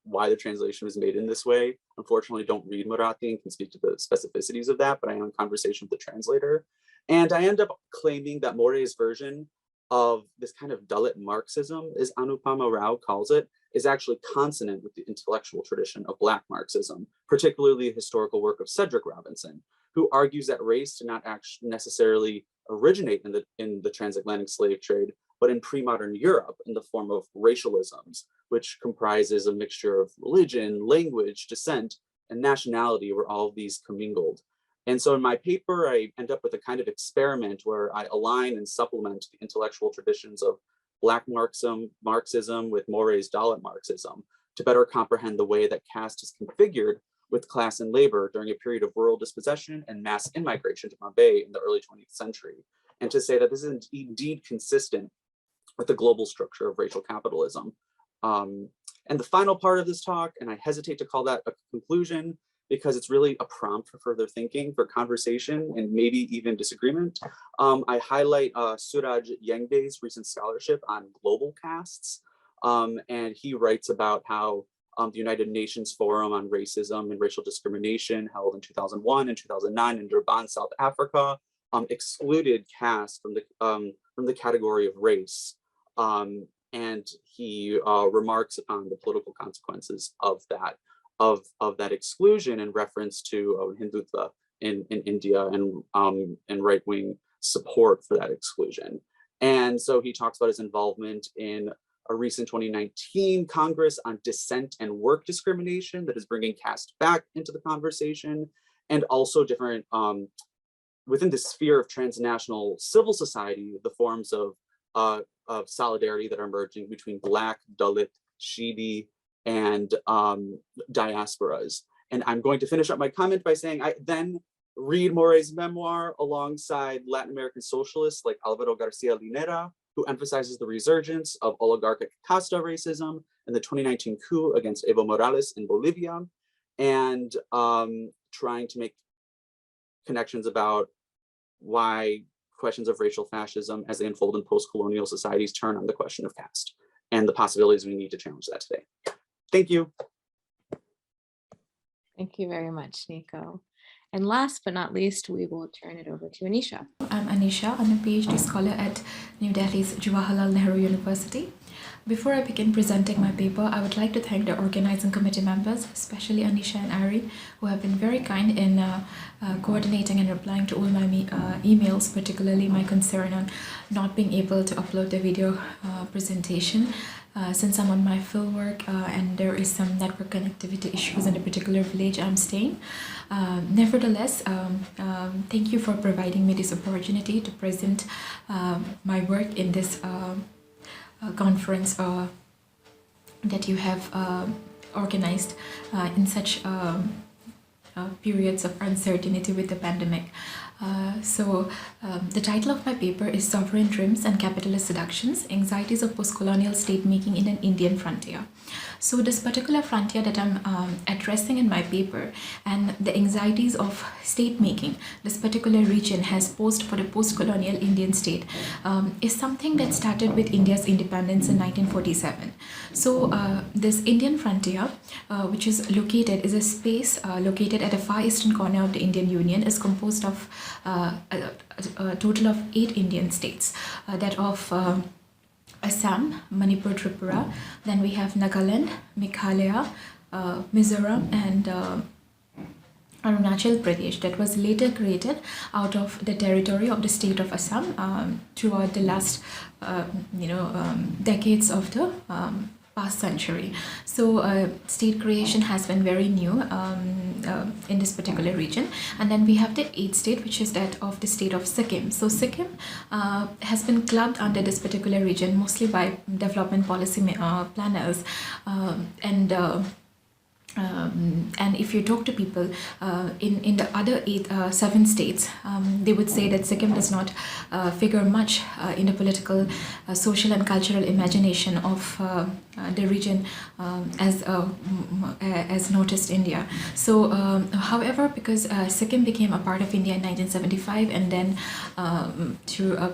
why the translation was made in this way. Unfortunately, don't read Marathi and can speak to the specificities of that, but I am in conversation with the translator. And I end up claiming that Moret's version of this kind of Dalit Marxism, as Anupama Rao calls it, is actually consonant with the intellectual tradition of Black Marxism, particularly the historical work of Cedric Robinson, who argues that race did not actually necessarily originate in the transatlantic slave trade, but in pre-modern Europe in the form of racialisms, which comprises a mixture of religion, language, descent, and nationality, where all of these commingled. And so in my paper, I end up with a kind of experiment where I align and supplement the intellectual traditions of Black Marxism with Moret's Dalit Marxism to better comprehend the way that caste is configured with class and labor during a period of rural dispossession and mass immigration to Bombay in the early 20th century. And to say that this is indeed consistent with the global structure of racial capitalism. And the final part of this talk, and I hesitate to call that a conclusion, because it's really a prompt for further thinking, for conversation, and maybe even disagreement. I highlight Suraj Yengde's recent scholarship on global castes. And he writes about how the United Nations Forum on Racism and Racial Discrimination, held in 2001 and 2009 in Durban, South Africa, excluded caste from the category of race. And he remarks upon the political consequences of that exclusion in reference to Hindutva in India and right-wing support for that exclusion. And so he talks about his involvement in a recent 2019 Congress on dissent and work discrimination that is bringing caste back into the conversation, and also different, within the sphere of transnational civil society, the forms of solidarity that are emerging between Black, Dalit, Shidi, and diasporas. And I'm going to finish up my comment by saying I then read Moret's memoir alongside Latin American socialists like Alvaro Garcia Linera, who emphasizes the resurgence of oligarchic Casta racism and the 2019 coup against Evo Morales in Bolivia, and trying to make connections about why questions of racial fascism as they unfold in post-colonial societies turn on the question of caste and the possibilities we need to challenge that today. Thank you. Thank you very much, Nico. And last but not least, we will turn it over to Anisha. I'm Anisha. I'm a PhD scholar at New Delhi's Jawaharlal Nehru University. Before I begin presenting my paper, I would like to thank the organizing committee members, especially Anisha and Ari, who have been very kind in coordinating and replying to all my emails, particularly my concern on not being able to upload the video presentation. Since I'm on my fieldwork and there is some network connectivity issues in a particular village I'm staying. Nevertheless, thank you for providing me this opportunity to present my work in this conference that you have organized in such periods of uncertainty with the pandemic. The title of my paper is Sovereign Dreams and Capitalist Seductions, Anxieties of Postcolonial State Making in an Indian Frontier. So this particular frontier that I'm addressing in my paper and the anxieties of state making this particular region has posed for the post-colonial Indian state is something that started with India's independence in 1947. So this Indian frontier, which is a space located at the far eastern corner of the Indian Union, is composed of a total of 8 Indian states, that of Assam, Manipur, Tripura, then we have Nagaland, Meghalaya, Mizoram, and Arunachal Pradesh, that was later created out of the territory of the state of Assam throughout the last decades of the past century. So state creation has been very new in this particular region. And then we have the 8th state, which is that of the state of Sikkim. So Sikkim has been clubbed under this particular region mostly by development policy planners and if you talk to people in the other 7 states, they would say that Sikkim does not figure much in the political, social and cultural imagination of the region as noticed India. So, however, because Sikkim became a part of India in 1975 and then through a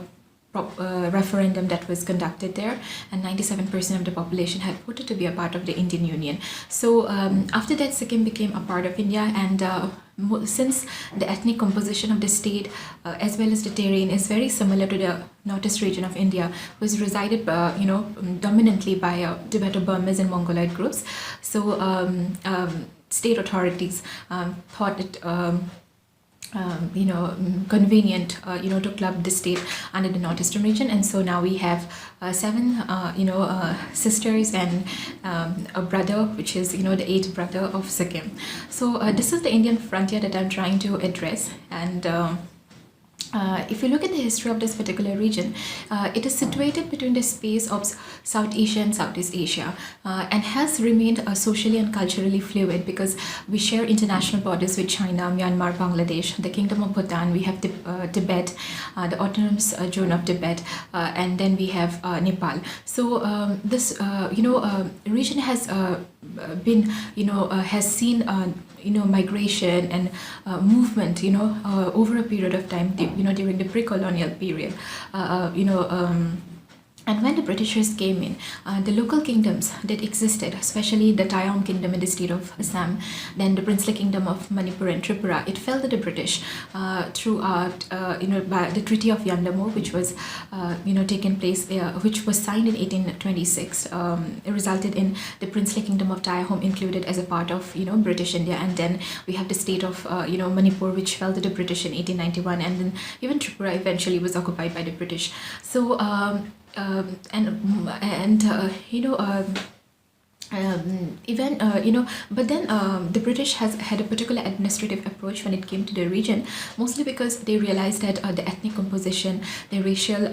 referendum that was conducted there, and 97% of the population had voted to be a part of the Indian Union. So after that, Sikkim became a part of India, and since the ethnic composition of the state as well as the terrain is very similar to the northeast region of India, was resided dominantly by Tibeto-Burmese and Mongoloid groups. So state authorities thought it convenient, to club the state under the northeastern region, and so now we have 7, sisters and a brother, which is, the 8th brother of Sikkim. So this is the Indian frontier that I'm trying to address, and if you look at the history of this particular region, it is situated between the space of South Asia and Southeast Asia and has remained socially and culturally fluid because we share international borders with China, Myanmar, Bangladesh, the Kingdom of Bhutan, we have Tibet, the Autonomous Zone of Tibet, and then we have Nepal. So this region has been has seen migration and movement over a period of time during the pre-colonial period and when the Britishers came in, the local kingdoms that existed, especially the Tayom kingdom in the state of Assam, then the princely kingdom of Manipur and Tripura, it fell to the British throughout, by the Treaty of Yandamo, which was, taken place, which was signed in 1826. It resulted in the princely kingdom of Tayom included as a part of, British India, and then we have the state of, Manipur, which fell to the British in 1891, and then even Tripura eventually was occupied by the British. So but then the British has had a particular administrative approach when it came to the region, mostly because they realized that the ethnic composition, the racial,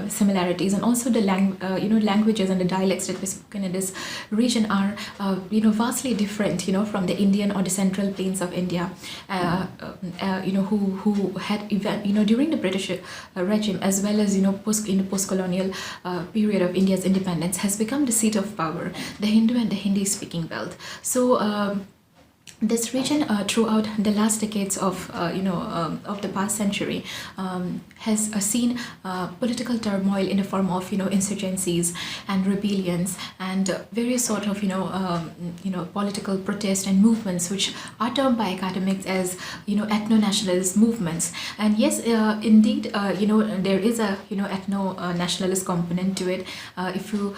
similarities, and also the languages and the dialects that were spoken in this region are, vastly different, from the Indian or the central plains of India, who had during the British regime, as well as in the post-colonial period of India's independence, has become the seat of power, the Hindu and the Hindi-speaking belt. So this region, throughout the last decades of the past century, has seen political turmoil in the form of insurgencies and rebellions and various sort of political protests and movements, which are termed by academics as ethno-nationalist movements. And yes, indeed, there is a ethno-nationalist component to it. If you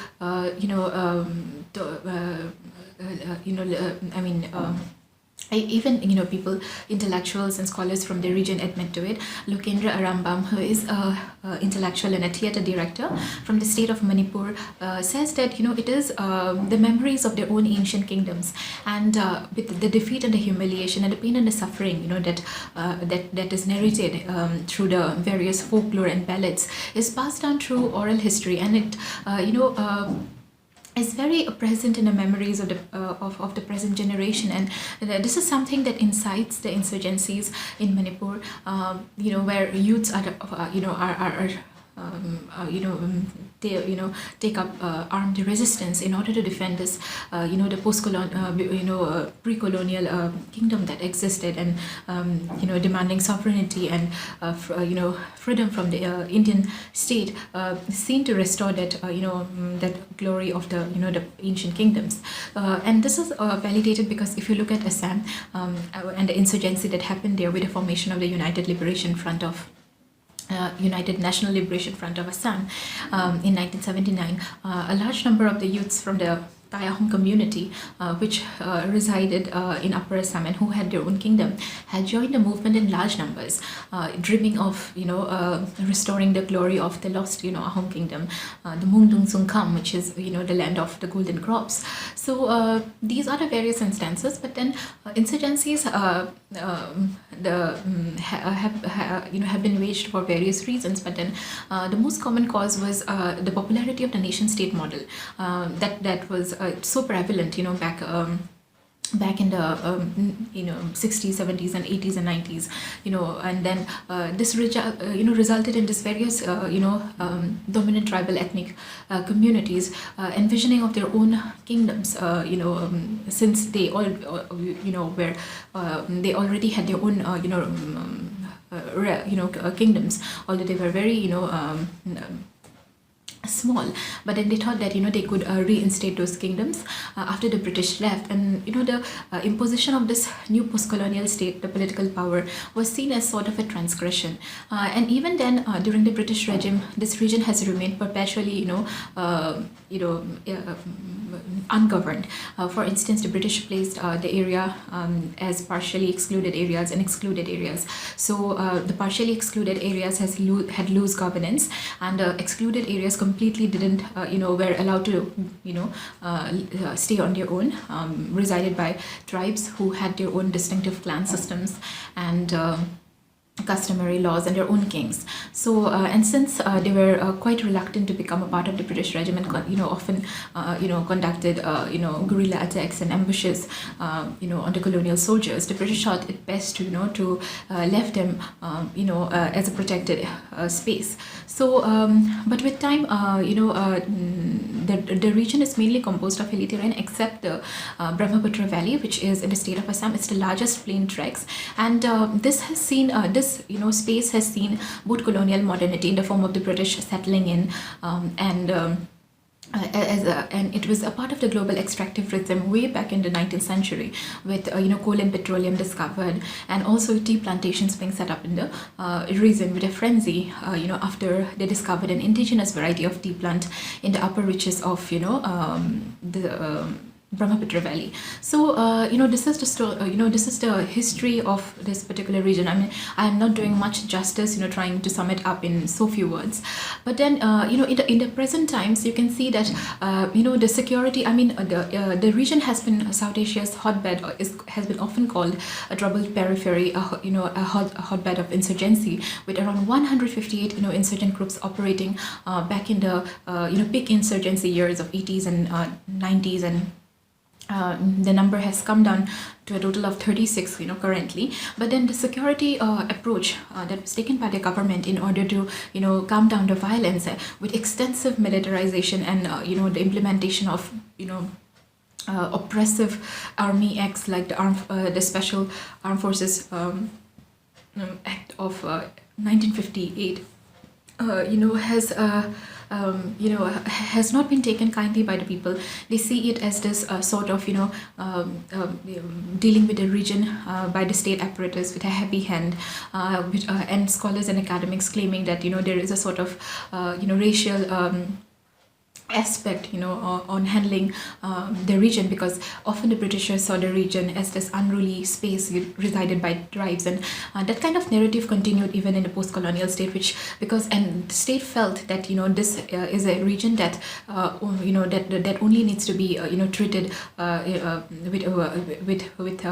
even people, intellectuals and scholars from the region admit to it. Lokendra Arambam, who is an intellectual and a theatre director from the state of Manipur, says that it is the memories of their own ancient kingdoms, and with the defeat and the humiliation and the pain and the suffering that is narrated through the various folklore and ballads is passed down through oral history, and it is very present in the memories of the present generation, and this is something that incites the insurgencies in Manipur, where youths are take up armed resistance in order to defend this, the post-colonial, pre-colonial kingdom that existed, and demanding sovereignty and freedom from the Indian state, seen to restore that that glory of the the ancient kingdoms, and this is validated because if you look at Assam and the insurgency that happened there with the formation of the United National Liberation Front of Assam in 1979, a large number of the youths from the Tayahung community, which resided in Upper Assam and who had their own kingdom, had joined the movement in large numbers, dreaming of restoring the glory of the lost Ahom kingdom, the Mungdung Sungkham, which is the land of the golden crops. So these are the various instances, but then insurgencies have been waged for various reasons, but then the most common cause was the popularity of the nation-state model that was so prevalent back in the 60s, 70s, and 80s and 90s, and then this resulted in this various dominant tribal ethnic communities envisioning of their own kingdoms, since they all were they already had their own kingdoms, although they were very small, but then they thought that they could reinstate those kingdoms after the British left, and the imposition of this new post-colonial state, the political power, was seen as sort of a transgression, and even then during the British regime, this region has remained perpetually ungoverned. For instance, the British placed the area as partially excluded areas and excluded areas. So the partially excluded areas had loose governance, and excluded areas completely didn't, were allowed to, stay on their own, resided by tribes who had their own distinctive clan systems and customary laws and their own kings. So and since they were quite reluctant to become a part of the British regime, and often conducted guerrilla attacks and ambushes on the colonial soldiers, the British thought it best to left them as a protected space. So but with time the region is mainly composed of hilly terrain except the Brahmaputra Valley, which is in the state of Assam. It's the largest plain tracts, and this has seen space has seen both colonial modernity in the form of the British settling in, and it was a part of the global extractivism way back in the 19th century, with coal and petroleum discovered, and also tea plantations being set up in the region with a frenzy after they discovered an indigenous variety of tea plant in the upper reaches of Brahmaputra Valley. So, this is just, this is the history of this particular region. I mean, I am not doing much justice, trying to sum it up in so few words. But then, in the present times, you can see that, the security, I mean, the region has been South Asia's hotbed, has been often called a troubled periphery, a hotbed of insurgency, with around 158, insurgent groups operating back in the, peak insurgency years of 80s and 90s, and the number has come down to a total of 36, currently. But then the security approach that was taken by the government in order to, calm down the violence with extensive militarization and, the implementation of, oppressive army acts like the Special Armed Forces Act of 1958, has not been taken kindly by the people. They see it as this sort of, dealing with the region by the state apparatus with a heavy hand, and scholars and academics claiming that, there is a sort of, racial aspect, on handling the region, because often the Britishers saw the region as this unruly space resided by tribes, and that kind of narrative continued even in the post-colonial state, and the state felt that, this is a region that, that only needs to be, treated with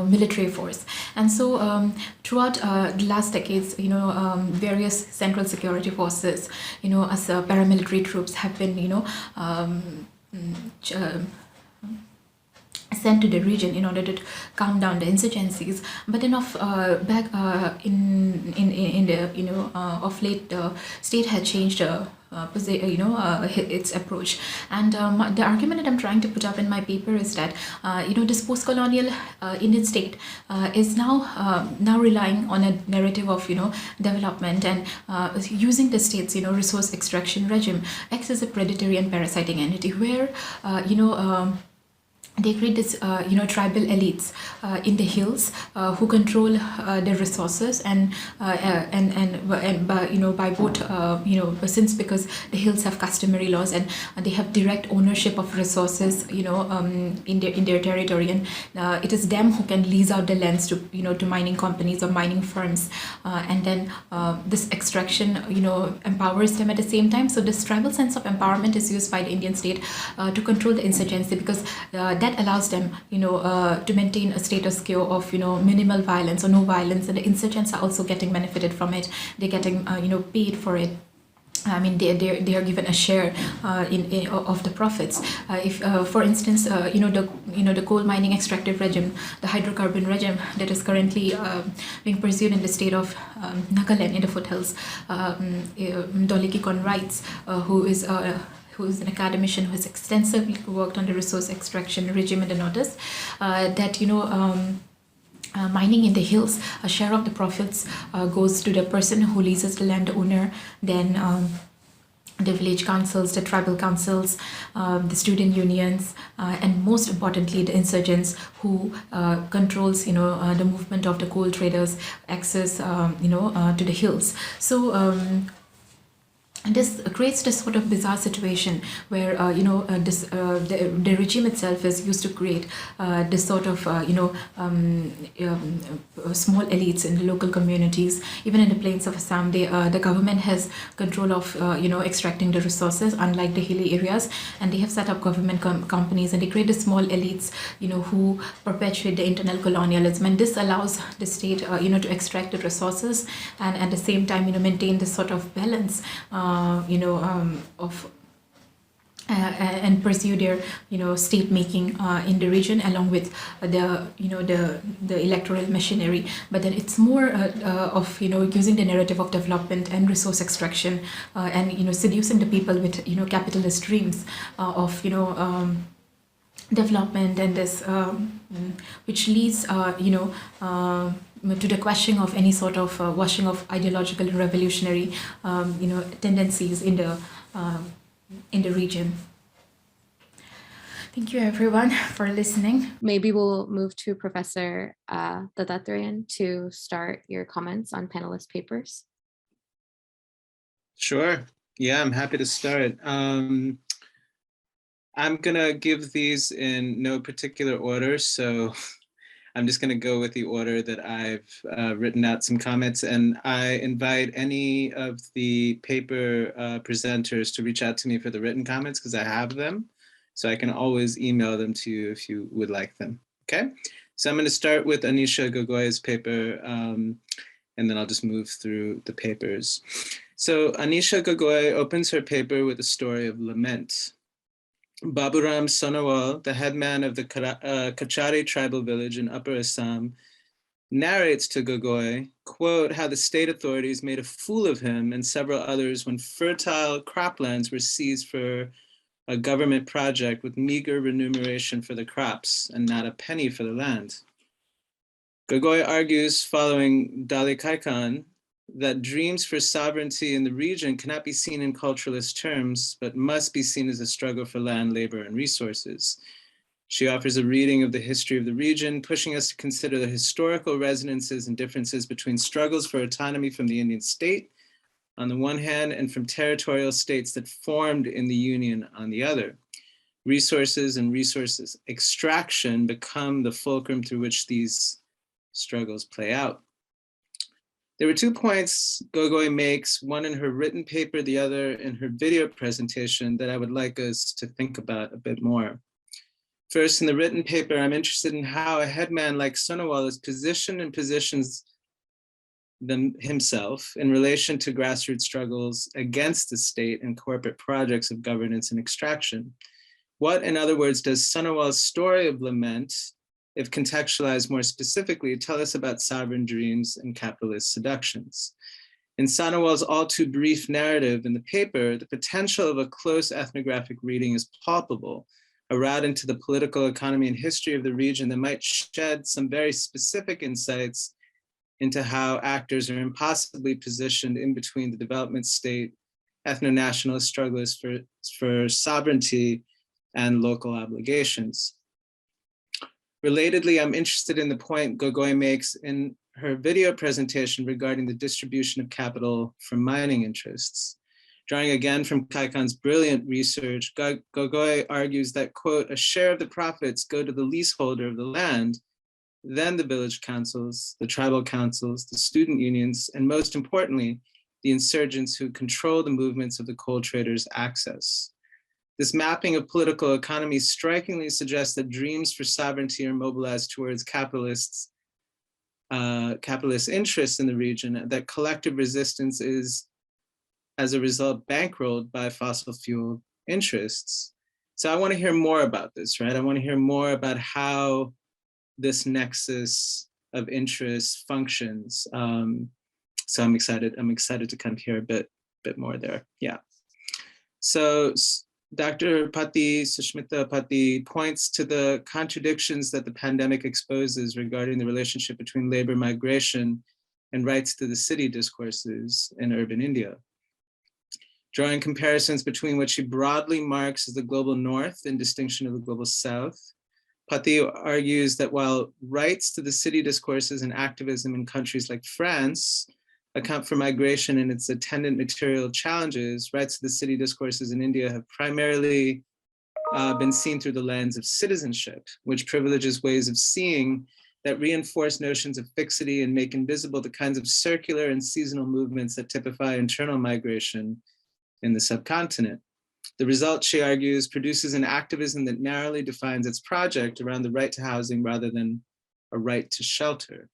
military force. And so throughout the last decades, various central security forces, as paramilitary troops have been, sent to the region in order to calm down the insurgencies. But then back in the of late, the state had changed its approach. And the argument that I'm trying to put up in my paper is that this post-colonial Indian state is now relying on a narrative of development, and using the state's resource extraction regime acts as a predatory and parasiting entity where they create this, tribal elites in the hills who control the resources, and by both, since because the hills have customary laws and they have direct ownership of resources, in their territory, and it is them who can lease out the lands to to mining companies or mining firms, and then this extraction empowers them at the same time. So this tribal sense of empowerment is used by the Indian state to control the insurgency, because that allows them, to maintain a status quo of, minimal violence or no violence, and the insurgents are also getting benefited from it. They're getting, paid for it. I mean, they are given a share of the profits. If, for instance, the coal mining extractive regime, the hydrocarbon regime that is currently being pursued in the state of Nagaland in the foothills, Dalit writes, who is an academician who has extensively worked on the resource extraction regime in the Northeast, that mining in the hills, a share of the profits goes to the person who leases the landowner, then the village councils, the tribal councils, the student unions, and most importantly, the insurgents who controls, the movement of the coal traders, access, to the hills. So this creates this sort of bizarre situation where the regime itself is used to create this sort of small elites in the local communities. Even in the plains of Assam, the government has control of extracting the resources, unlike the hilly areas, and they have set up government companies, and they create the small elites who perpetuate the internal colonialism, and this allows the state to extract the resources and at the same time maintain this sort of balance and pursue their state making in the region, along with the electoral machinery. But then it's more of using the narrative of development and resource extraction, and seducing the people with capitalist dreams of development, and this which leads to the questioning of any sort of washing of ideological revolutionary tendencies in the region. Thank you everyone for listening. Maybe we'll move to Professor Dattatreyan to start your comments on panelist papers. Sure. Yeah, I'm happy to start. I'm gonna give these in no particular order, so I'm just gonna go with the order that I've written out some comments, and I invite any of the paper presenters to reach out to me for the written comments because I have them, so I can always email them to you if you would like them, okay? So I'm gonna start with Anisha Gogoi's paper, and then I'll just move through the papers. So Anisha Gogoi opens her paper with a story of lament. Baburam Sonowal, the headman of the Kachari tribal village in Upper Assam, narrates to Gogoi, quote, how the state authorities made a fool of him and several others when fertile croplands were seized for a government project with meager remuneration for the crops and not a penny for the land. Gogoi argues, following Dalit Communist, that dreams for sovereignty in the region cannot be seen in culturalist terms, but must be seen as a struggle for land, labor, and resources. She offers a reading of the history of the region, pushing us to consider the historical resonances and differences between struggles for autonomy from the Indian state on the one hand, and from territorial states that formed in the Union on the other. Resources and resources extraction become the fulcrum through which these struggles play out. There were 2 points Gogoi makes, one in her written paper, the other in her video presentation, that I would like us to think about a bit more. First, in the written paper, I'm interested in how a headman like Sonowal is positioned and positions himself in relation to grassroots struggles against the state and corporate projects of governance and extraction. What, in other words, does Sonowal's story of lament, if contextualized more specifically, tell us about sovereign dreams and capitalist seductions? In Sonowal's all too brief narrative in the paper, the potential of a close ethnographic reading is palpable, a route into the political economy and history of the region that might shed some very specific insights into how actors are impossibly positioned in between the development state, ethno-nationalist strugglers for sovereignty and local obligations. Relatedly, I'm interested in the point Gogoi makes in her video presentation regarding the distribution of capital from mining interests. Drawing again from Kaikan's brilliant research, Gogoi argues that, quote, a share of the profits go to the leaseholder of the land, then the village councils, the tribal councils, the student unions, and most importantly, the insurgents who control the movements of the coal traders' access. This mapping of political economy strikingly suggests that dreams for sovereignty are mobilized towards capitalist interests in the region, that collective resistance is, as a result, bankrolled by fossil fuel interests. So I want to hear more about this, right? I want to hear more about how this nexus of interest functions. So I'm excited to kind of hear a bit more there. Yeah. So Dr. Pati, Sushmita Pati, points to the contradictions that the pandemic exposes regarding the relationship between labor migration and rights to the city discourses in urban India. Drawing comparisons between what she broadly marks as the global north in distinction of the global south, Pati argues that while rights to the city discourses and activism in countries like France account for migration and its attendant material challenges, rights to the city discourses in India have primarily been seen through the lens of citizenship, which privileges ways of seeing that reinforce notions of fixity and make invisible the kinds of circular and seasonal movements that typify internal migration in the subcontinent. The result, she argues, produces an activism that narrowly defines its project around the right to housing rather than a right to shelter.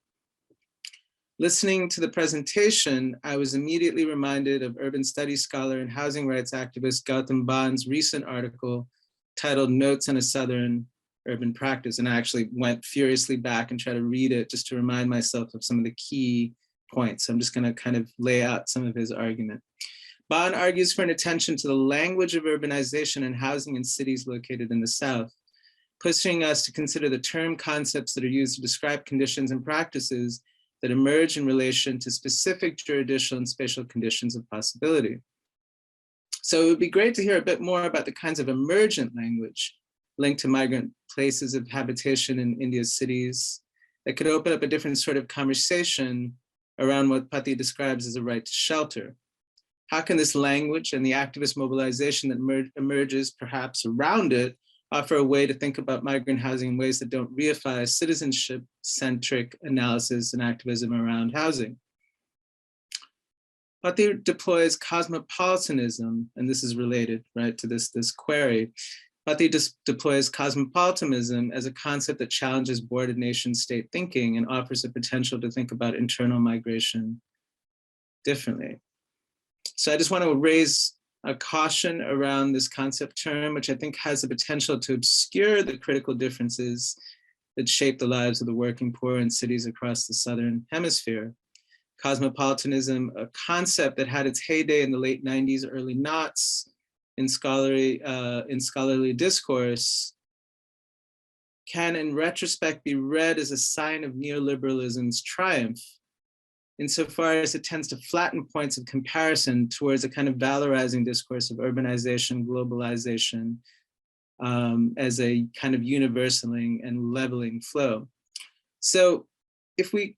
Listening to the presentation, I was immediately reminded of urban studies scholar and housing rights activist Gautam Band's recent article titled Notes on a Southern Urban Practice. And I actually went furiously back and tried to read it just to remind myself of some of the key points. So I'm just gonna kind of lay out some of his argument. Bond argues for an attention to the language of urbanization and housing in cities located in the South, pushing us to consider the term concepts that are used to describe conditions and practices that emerge in relation to specific juridical and spatial conditions of possibility. So it would be great to hear a bit more about the kinds of emergent language linked to migrant places of habitation in India's cities that could open up a different sort of conversation around what Pati describes as a right to shelter. How can this language and the activist mobilization that emerges perhaps around it offer a way to think about migrant housing in ways that don't reify citizenship-centric analysis and activism around housing? Pati deploys cosmopolitanism, and this is related, right, to this query. Pati deploys cosmopolitanism as a concept that challenges boarded nation state thinking and offers a potential to think about internal migration differently. So I just want to raise a caution around this concept term, which I think has the potential to obscure the critical differences that shape the lives of the working poor in cities across the Southern Hemisphere. Cosmopolitanism, a concept that had its heyday in the late 90s, early noughts in scholarly discourse, can in retrospect be read as a sign of neoliberalism's triumph, insofar as it tends to flatten points of comparison towards a kind of valorizing discourse of urbanization, globalization, as a kind of universaling and leveling flow. So if we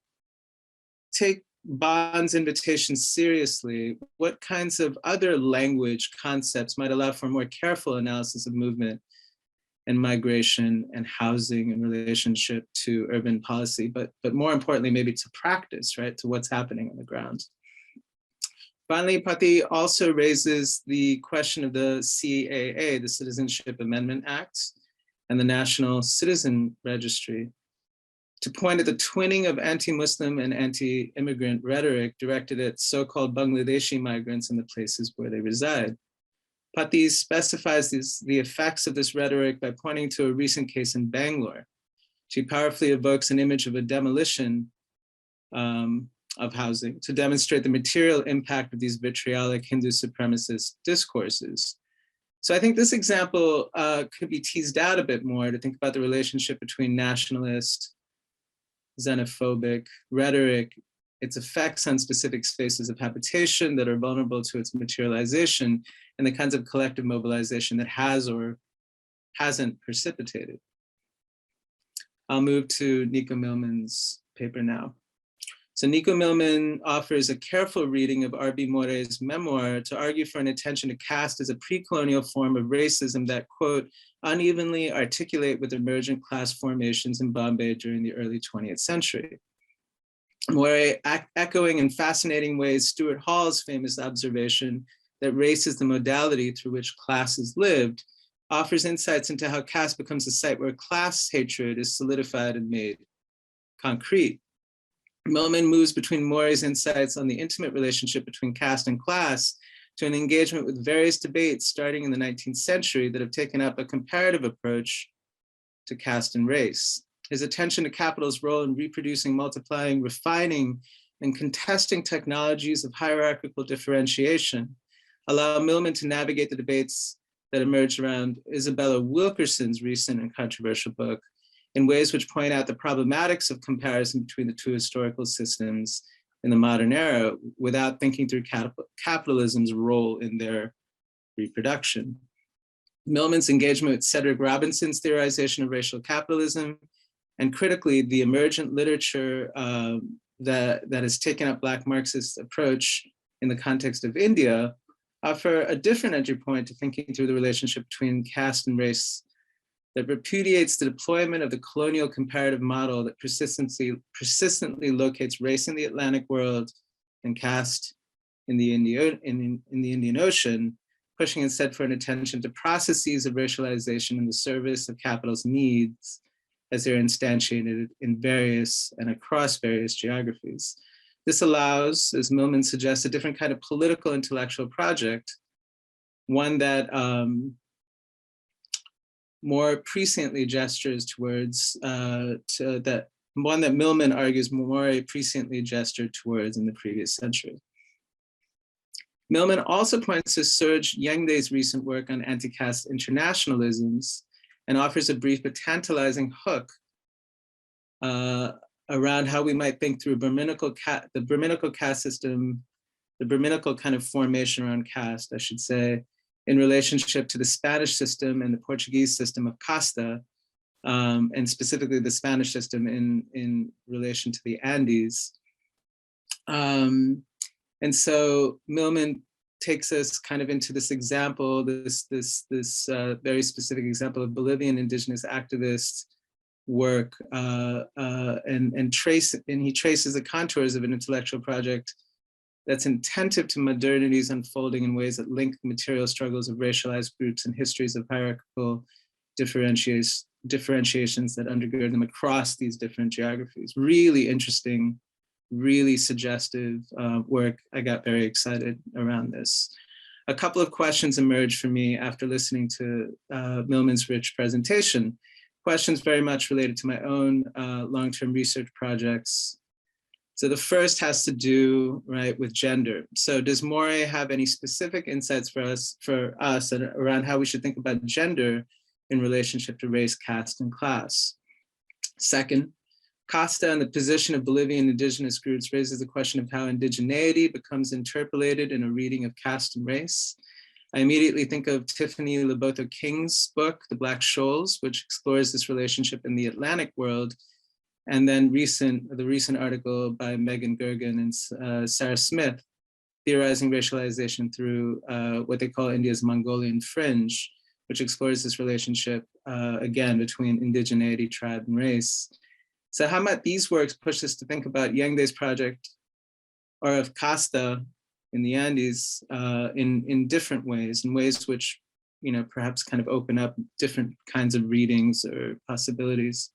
take Bond's invitation seriously, what kinds of other language concepts might allow for more careful analysis of movement and migration and housing in relationship to urban policy, but more importantly, maybe to practice, right, to what's happening on the ground. Finally, Pati also raises the question of the CAA, the Citizenship Amendment Act, and the National Citizen Registry, to point at the twinning of anti-Muslim and anti-immigrant rhetoric directed at so-called Bangladeshi migrants in the places where they reside. Pati specifies the effects of this rhetoric by pointing to a recent case in Bangalore. She powerfully evokes an image of a demolition of housing to demonstrate the material impact of these vitriolic Hindu supremacist discourses. So I think this example could be teased out a bit more to think about the relationship between nationalist, xenophobic rhetoric, its effects on specific spaces of habitation that are vulnerable to its materialization, and the kinds of collective mobilization that has or hasn't precipitated. I'll move to Nico Millman's paper now. So Nico Millman offers a careful reading of R.B. More's memoir to argue for an attention to caste as a pre-colonial form of racism that, quote, unevenly articulate with emergent class formations in Bombay during the early 20th century. More echoing in fascinating ways Stuart Hall's famous observation that race is the modality through which classes lived, offers insights into how caste becomes a site where class hatred is solidified and made concrete. Millman moves between More's insights on the intimate relationship between caste and class to an engagement with various debates starting in the 19th century that have taken up a comparative approach to caste and race. His attention to capital's role in reproducing, multiplying, refining, and contesting technologies of hierarchical differentiation allow Millman to navigate the debates that emerged around Isabella Wilkerson's recent and controversial book in ways which point out the problematics of comparison between the two historical systems in the modern era without thinking through capitalism's role in their reproduction. Millman's engagement with Cedric Robinson's theorization of racial capitalism, and critically, the emergent literature that has taken up Black Marxist approach in the context of India, offer a different entry point to thinking through the relationship between caste and race that repudiates the deployment of the colonial comparative model that persistently locates race in the Atlantic world and caste in the Indian Ocean, pushing instead for an attention to processes of racialization in the service of capital's needs as they're instantiated in various and across various geographies. This allows, as Millman suggests, a different kind of political intellectual project, one that more presciently gestures towards, one that Millman argues more presciently gestured towards in the previous century. Millman also points to Serge Yengde's recent work on anti-caste internationalisms and offers a brief but tantalizing hook around how we might think through the Brahminical caste system, the Brahminical kind of formation around caste, I should say, in relationship to the Spanish system and the Portuguese system of casta, and specifically the Spanish system in relation to the Andes. And so Millman takes us kind of into this example, this very specific example of Bolivian indigenous activists work, and he traces the contours of an intellectual project that's attentive to modernity's unfolding in ways that link the material struggles of racialized groups and histories of hierarchical differentiations that undergird them across these different geographies. Really interesting, really suggestive work. I got very excited around this. A couple of questions emerged for me after listening to Millman's rich presentation. Questions very much related to my own long-term research projects. So the first has to do, right, with gender. So does Morey have any specific insights for us and around how we should think about gender in relationship to race, caste, and class? Second, Costa and the position of Bolivian indigenous groups raises the question of how indigeneity becomes interpolated in a reading of caste and race. I immediately think of Tiffany Loboto King's book, The Black Shoals, which explores this relationship in the Atlantic world, and then the recent article by Megan Gergen and Sarah Smith, theorizing racialization through what they call India's Mongolian fringe, which explores this relationship, again, between indigeneity, tribe, and race. So how might these works push us to think about Yangde's project, or of Casta in the Andes, in different ways, in ways which, you know, perhaps kind of open up different kinds of readings or possibilities.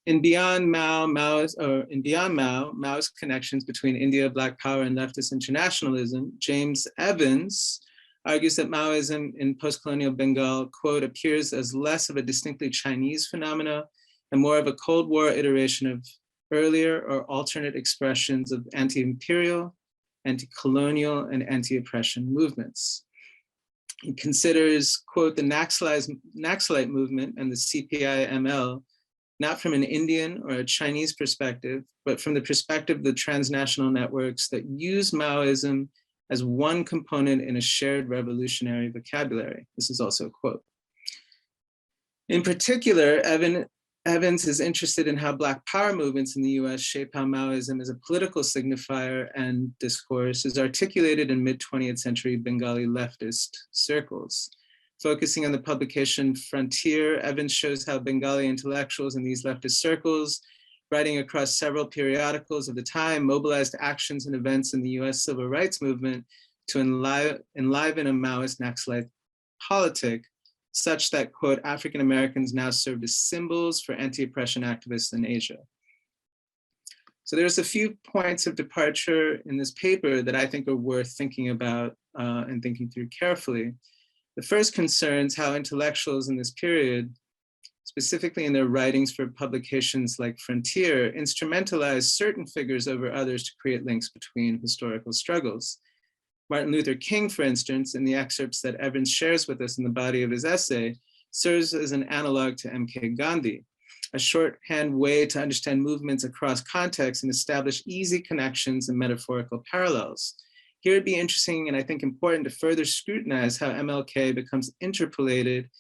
In Beyond Mao, Mao's connections between India, Black Power, and leftist internationalism, James Evans argues that Maoism in post-colonial Bengal, quote, appears as less of a distinctly Chinese phenomena and more of a Cold War iteration of earlier or alternate expressions of anti-imperial, anti-colonial, and anti-oppression movements. He considers, quote, the Naxalite movement and the CPI-ML not from an Indian or a Chinese perspective, but from the perspective of the transnational networks that use Maoism as one component in a shared revolutionary vocabulary. This is also a quote. In particular, Evans is interested in how Black Power movements in the US shape how Maoism as a political signifier and discourse is articulated in mid-20th century Bengali leftist circles. Focusing on the publication Frontier, Evans shows how Bengali intellectuals in these leftist circles, writing across several periodicals of the time, mobilized actions and events in the US civil rights movement to enliven a Maoist Naxalite politic, such that, quote, African Americans now served as symbols for anti-oppression activists in Asia. So there's a few points of departure in this paper that I think are worth thinking about and thinking through carefully. The first concerns how intellectuals in this period, specifically in their writings for publications like Frontier, instrumentalize certain figures over others to create links between historical struggles. Martin Luther King, for instance, in the excerpts that Evans shares with us in the body of his essay, serves as an analog to MK Gandhi, a shorthand way to understand movements across contexts and establish easy connections and metaphorical parallels. Here it'd be interesting and I think important to further scrutinize how MLK becomes interpolated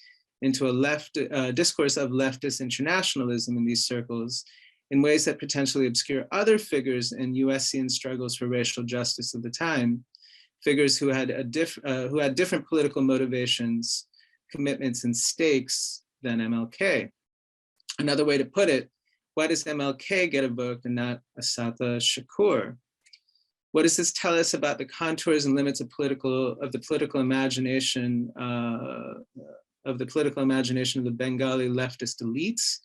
into a discourse of leftist internationalism in these circles in ways that potentially obscure other figures in USian struggles for racial justice of the time, figures who had different political motivations, commitments, and stakes than MLK. Another way to put it, why does MLK get evoked and not Assata Shakur? What does this tell us about the contours and limits of the political imagination of the Bengali leftist elites,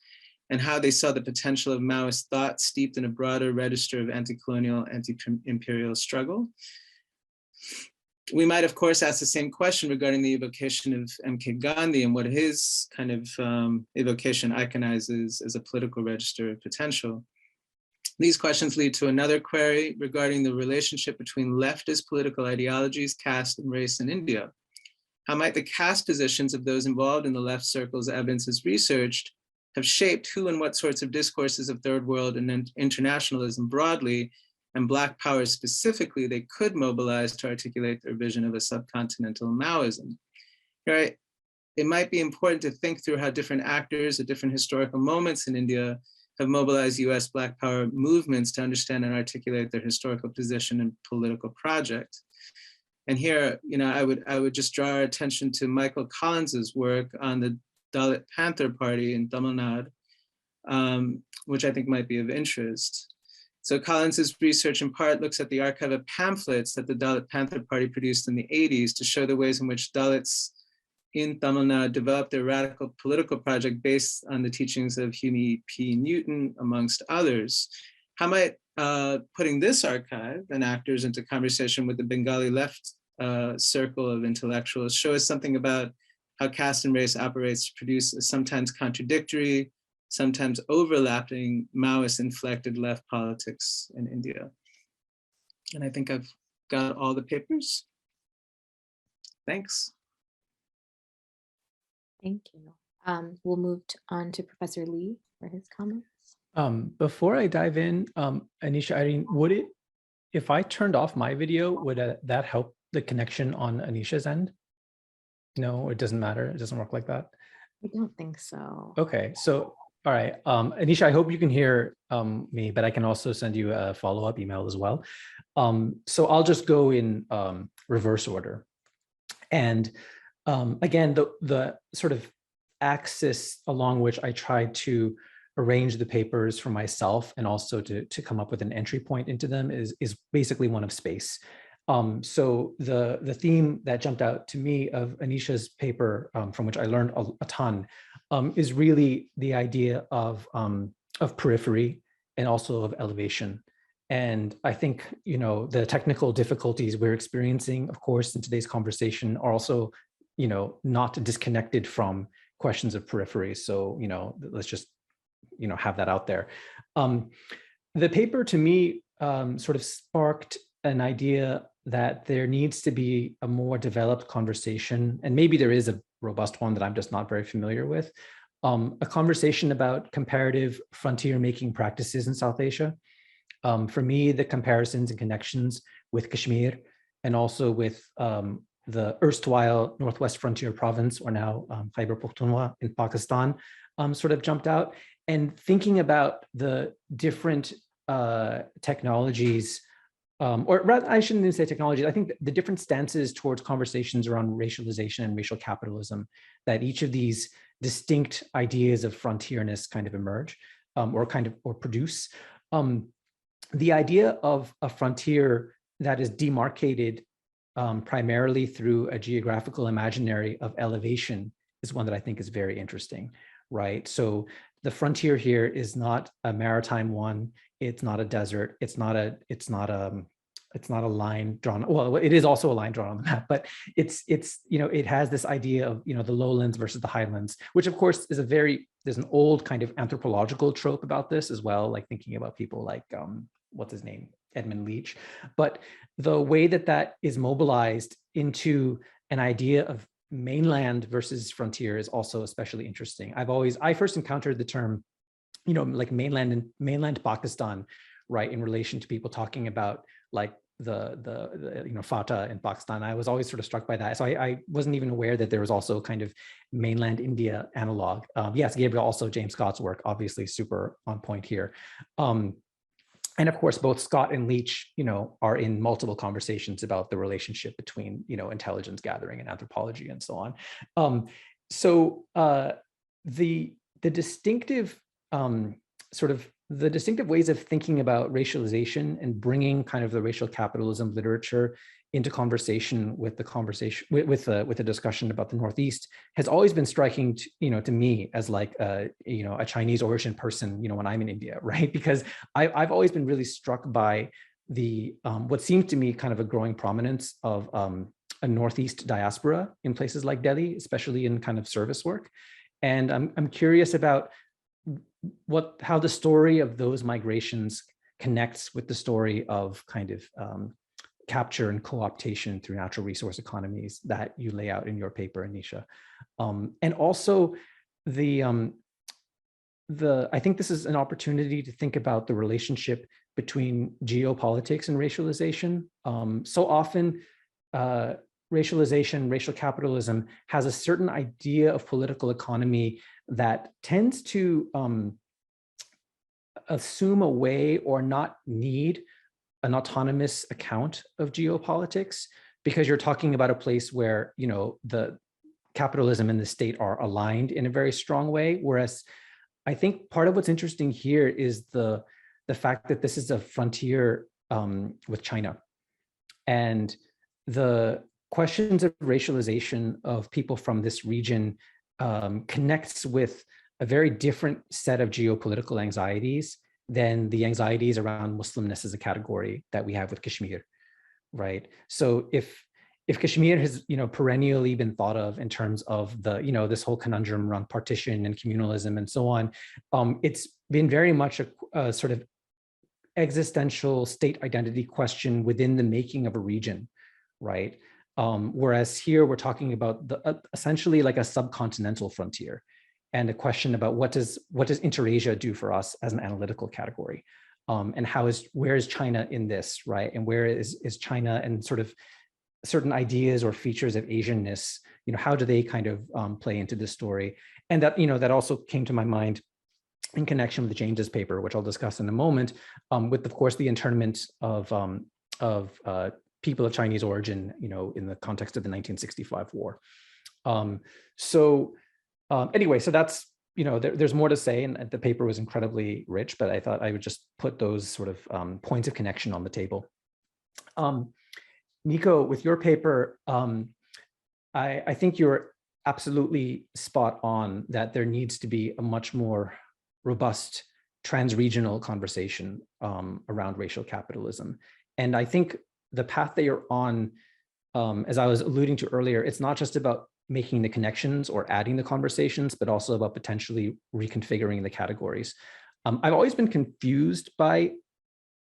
and how they saw the potential of Maoist thought steeped in a broader register of anti-colonial, anti-imperial struggle? We might, of course, ask the same question regarding the evocation of MK Gandhi and what his kind of evocation iconizes as a political register of potential. These questions lead to another query regarding the relationship between leftist political ideologies, caste, and race in India. How might the caste positions of those involved in the left circles Evans has researched have shaped who and what sorts of discourses of third world and internationalism broadly, and Black Power specifically, they could mobilize to articulate their vision of a subcontinental Maoism? Right? It might be important to think through how different actors at different historical moments in India have mobilized US Black Power movements to understand and articulate their historical position and political project. And here, I would just draw our attention to Michael Collins's work on the Dalit Panther Party in Tamil Nadu, which I think might be of interest. So Collins's research in part looks at the archive of pamphlets that the Dalit Panther Party produced in the 80s to show the ways in which Dalits in Tamil Nadu developed their radical political project based on the teachings of Hume P. Newton, amongst others. How might putting this archive and actors into conversation with the Bengali left circle of intellectuals show us something about how caste and race operates to produce a sometimes contradictory, sometimes overlapping Maoist-inflected left politics in India? And I think I've got all the papers. Thanks. Thank you. We'll move on to Professor Li for his comments. Before I dive in, Anisha, Irene, would it, if I turned off my video, would that help the connection on Anisha's end? No, it doesn't matter. It doesn't work like that. I don't think so. Okay, so all right, Anisha, I hope you can hear me, but I can also send you a follow-up email as well. So I'll just go in reverse order. And again, the sort of axis along which I tried to arrange the papers for myself and also to come up with an entry point into them is basically one of space. So the theme that jumped out to me of Anisha's paper, from which I learned a ton, is really the idea of periphery and also of elevation. And I think, the technical difficulties we're experiencing, of course, in today's conversation are also, not disconnected from questions of periphery. So, let's just, have that out there. The paper to me sort of sparked an idea that there needs to be a more developed conversation, and maybe there is a robust one that I'm just not very familiar with, a conversation about comparative frontier-making practices in South Asia. For me, the comparisons and connections with Kashmir and also with the erstwhile Northwest Frontier Province, or now Khyber Pakhtunkhwa in Pakistan, sort of jumped out. And thinking about the different technologies, or rather, I shouldn't even say technologies, I think the different stances towards conversations around racialization and racial capitalism, that each of these distinct ideas of frontierness kind of emerge, or produce. The idea of a frontier that is demarcated primarily through a geographical imaginary of elevation is one that I think is very interesting, right? So the frontier here is not a maritime one. It's not a desert. It's not a line drawn. Well, it is also a line drawn on the map, but it has this idea of the lowlands versus the highlands, which of course is there's an old kind of anthropological trope about this as well, like thinking about people like what's his name, Edmund Leach. But the way that is mobilized into an idea of mainland versus frontier is also especially interesting. I first encountered the term, like mainland Pakistan, right, in relation to people talking about like the Fatah in Pakistan. I was always sort of struck by that. So I wasn't even aware that there was also kind of mainland India analog. Yes, Gabriel, also James Scott's work, obviously super on point here. And of course, both Scott and Leach, are in multiple conversations about the relationship between, intelligence gathering and anthropology and so on. So the distinctive the distinctive ways of thinking about racialization and bringing kind of the racial capitalism literature into conversation with the discussion about the Northeast has always been striking to me as like a Chinese origin person when I'm in India, right? Because I've always been really struck by the what seems to me kind of a growing prominence of a Northeast diaspora in places like Delhi, especially in kind of service work. And I'm curious about how the story of those migrations connects with the story of kind of capture and co-optation through natural resource economies that you lay out in your paper, Anisha. And also I think this is an opportunity to think about the relationship between geopolitics and racialization. So often racialization, racial capitalism has a certain idea of political economy that tends to assume away or not need an autonomous account of geopolitics, because you're talking about a place where, you know, the capitalism and the state are aligned in a very strong way. Whereas I think part of what's interesting here is the fact that this is a frontier with China, and the questions of racialization of people from this region connects with a very different set of geopolitical anxieties than the anxieties around Muslimness as a category that we have with Kashmir, right? So if Kashmir has, you know, perennially been thought of in terms of the, you know, this whole conundrum around partition and communalism and so on, it's been very much a sort of existential state identity question within the making of a region, right? Whereas here we're talking about the essentially like a subcontinental frontier, and a question about what does Interasia do for us as an analytical category, and where is China in this, right? And where is China and sort of certain ideas or features of Asianness, you know, how do they kind of play into this story? And that, you know, that also came to my mind in connection with James's paper, which I'll discuss in a moment, with, of course, the internment of people of Chinese origin, you know, in the context of the 1965 war. Anyway, so that's, you know, there's more to say, and the paper was incredibly rich, but I thought I would just put those sort of points of connection on the table. Nico, with your paper, I think you're absolutely spot on that there needs to be a much more robust trans-regional conversation around racial capitalism. And I think the path that you're on, as I was alluding to earlier, it's not just about making the connections or adding the conversations, but also about potentially reconfiguring the categories. I've always been confused by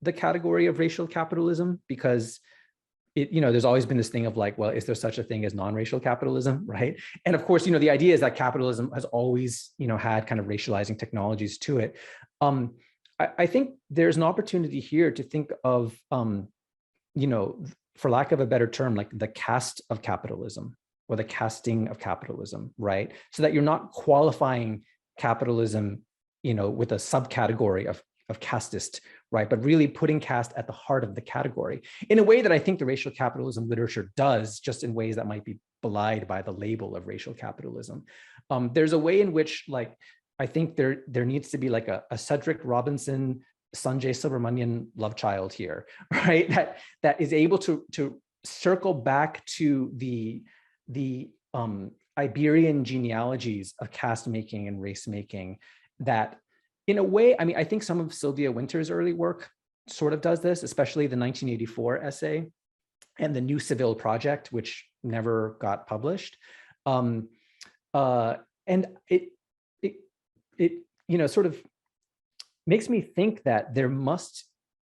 the category of racial capitalism, because you know, there's always been this thing of like, well, is there such a thing as non-racial capitalism, right? And of course, you know, the idea is that capitalism has always, you know, had kind of racializing technologies to it. I think there's an opportunity here to think of, you know, for lack of a better term, like the caste of capitalism, or the casting of capitalism, right? So that you're not qualifying capitalism, you know, with a subcategory of casteist, right? But really putting caste at the heart of the category in a way that I think the racial capitalism literature does, just in ways that might be belied by the label of racial capitalism. There's a way in which, like, I think there needs to be like a Cedric Robinson, Sanjay Subramanian love child here, right? That is able to circle back to the Iberian genealogies of caste making and race making, that in a way, I mean, I think some of Sylvia Wynter's early work sort of does this, especially the 1984 essay and the New Seville Project, which never got published. And it you know, sort of makes me think that there must,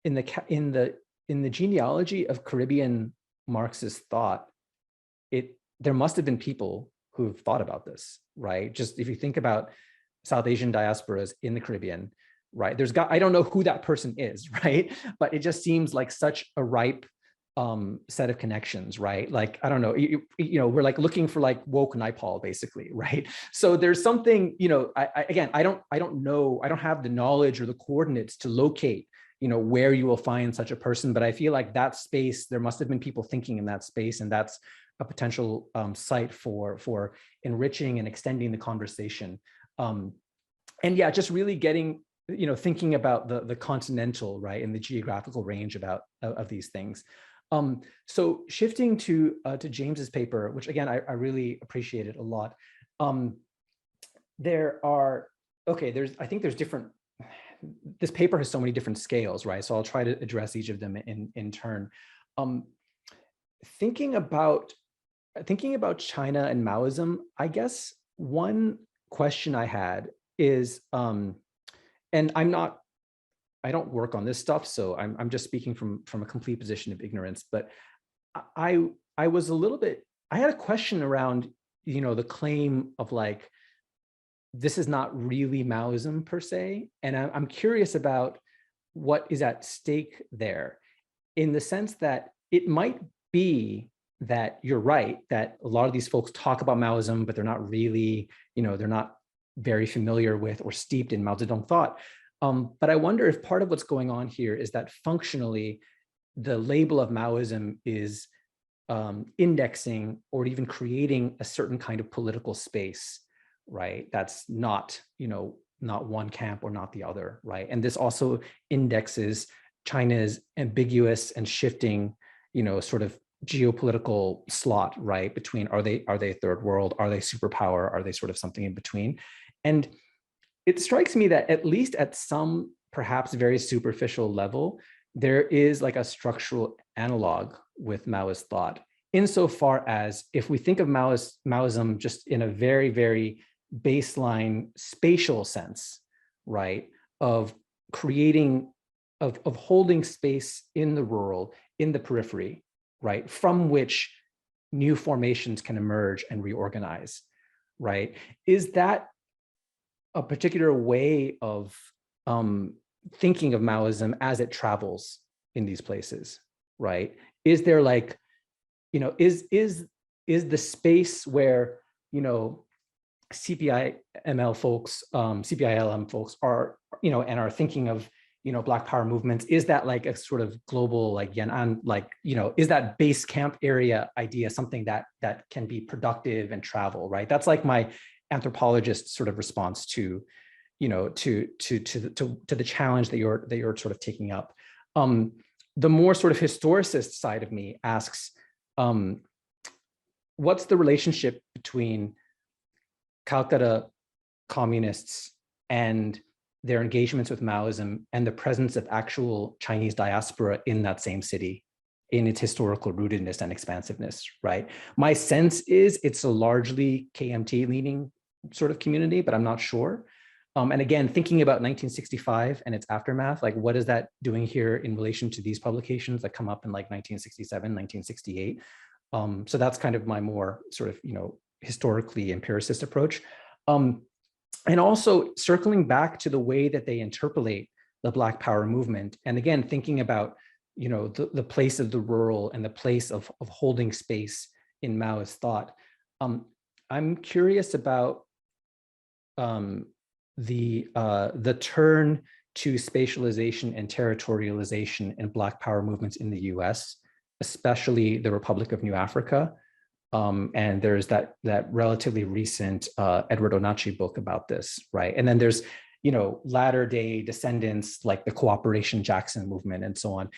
in the genealogy of Caribbean Marxist thought, there must have been people who've thought about this, right? Just if you think about South Asian diasporas in the Caribbean, right? I don't know who that person is, right? But it just seems like such a ripe set of connections, right? Like, I don't know, you know, we're like looking for like woke Naipaul, basically, right? So there's something, you know, I don't know, I don't have the knowledge or the coordinates to locate, you know, where you will find such a person, but I feel like that space, there must have been people thinking in that space, and that's a potential site for enriching and extending the conversation. And yeah, just really getting, you know, thinking about the continental, right, and the geographical range of these things. So shifting to James's paper, which again, I really appreciated a lot. I think there's different, this paper has so many different scales, right? So I'll try to address each of them in turn. Thinking about China and Maoism, I guess one question I had is, and I don't work on this stuff, so I'm just speaking from a complete position of ignorance, but I was a little bit, I had a question around, you know, the claim of like, this is not really Maoism per se. And I'm curious about what is at stake there, in the sense that it might be that you're right, that a lot of these folks talk about Maoism, but they're not really, you know, they're not very familiar with or steeped in Mao Zedong thought. But I wonder if part of what's going on here is that functionally, the label of Maoism is indexing or even creating a certain kind of political space, right? That's not, not one camp or not the other, right? And this also indexes China's ambiguous and shifting, sort of geopolitical slot, right? Between are they third world? Are they superpower? Are they sort of something in between? And it strikes me that at least at some perhaps very superficial level, there is like a structural analog with Maoist thought, insofar as if we think of Maoism just in a very, very baseline spatial sense, right, of creating, of holding space in the rural, in the periphery, right, from which new formations can emerge and reorganize, right? Is that a particular way of thinking of Maoism as it travels in these places, right? Is there like, is the space where, CPIML folks, CPILM folks are, and are thinking of, Black Power movements, is that like a sort of global, like Yan'an, like, is that base camp area idea something that can be productive and travel, right? That's like my anthropologist sort of response to, to the challenge that you're sort of taking up. The more sort of historicist side of me asks, what's the relationship between Calcutta communists and their engagements with Maoism and the presence of actual Chinese diaspora in that same city, in its historical rootedness and expansiveness, right? My sense is it's a largely KMT leaning sort of community, but I'm not sure. And again, thinking about 1965 and its aftermath, like what is that doing here in relation to these publications that come up in like 1967, 1968? So that's kind of my more sort of, historically empiricist approach. And also circling back to the way that they interpolate the Black Power movement. And again, thinking about, the place of the rural and the place of holding space in Maoist thought. I'm curious about the turn to spatialization and territorialization in Black Power movements in the US, especially the Republic of New Africa. And there's that relatively recent Edward Onachi book about this, right? And then there's, latter day descendants like the Cooperation Jackson movement and so on.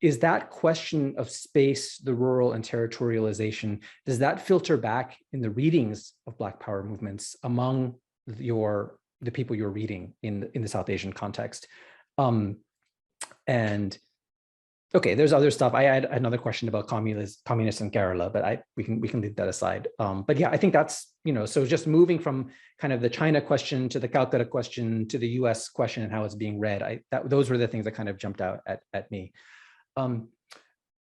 Is that question of space, the rural and territorialization, does that filter back in the readings of Black Power movements among the people you're reading in the South Asian context? And okay, there's other stuff. I had another question about communists in Kerala, but we can leave that aside. But yeah, I think that's, so just moving from kind of the China question to the Calcutta question to the US question and how it's being read, those were the things that kind of jumped out at me.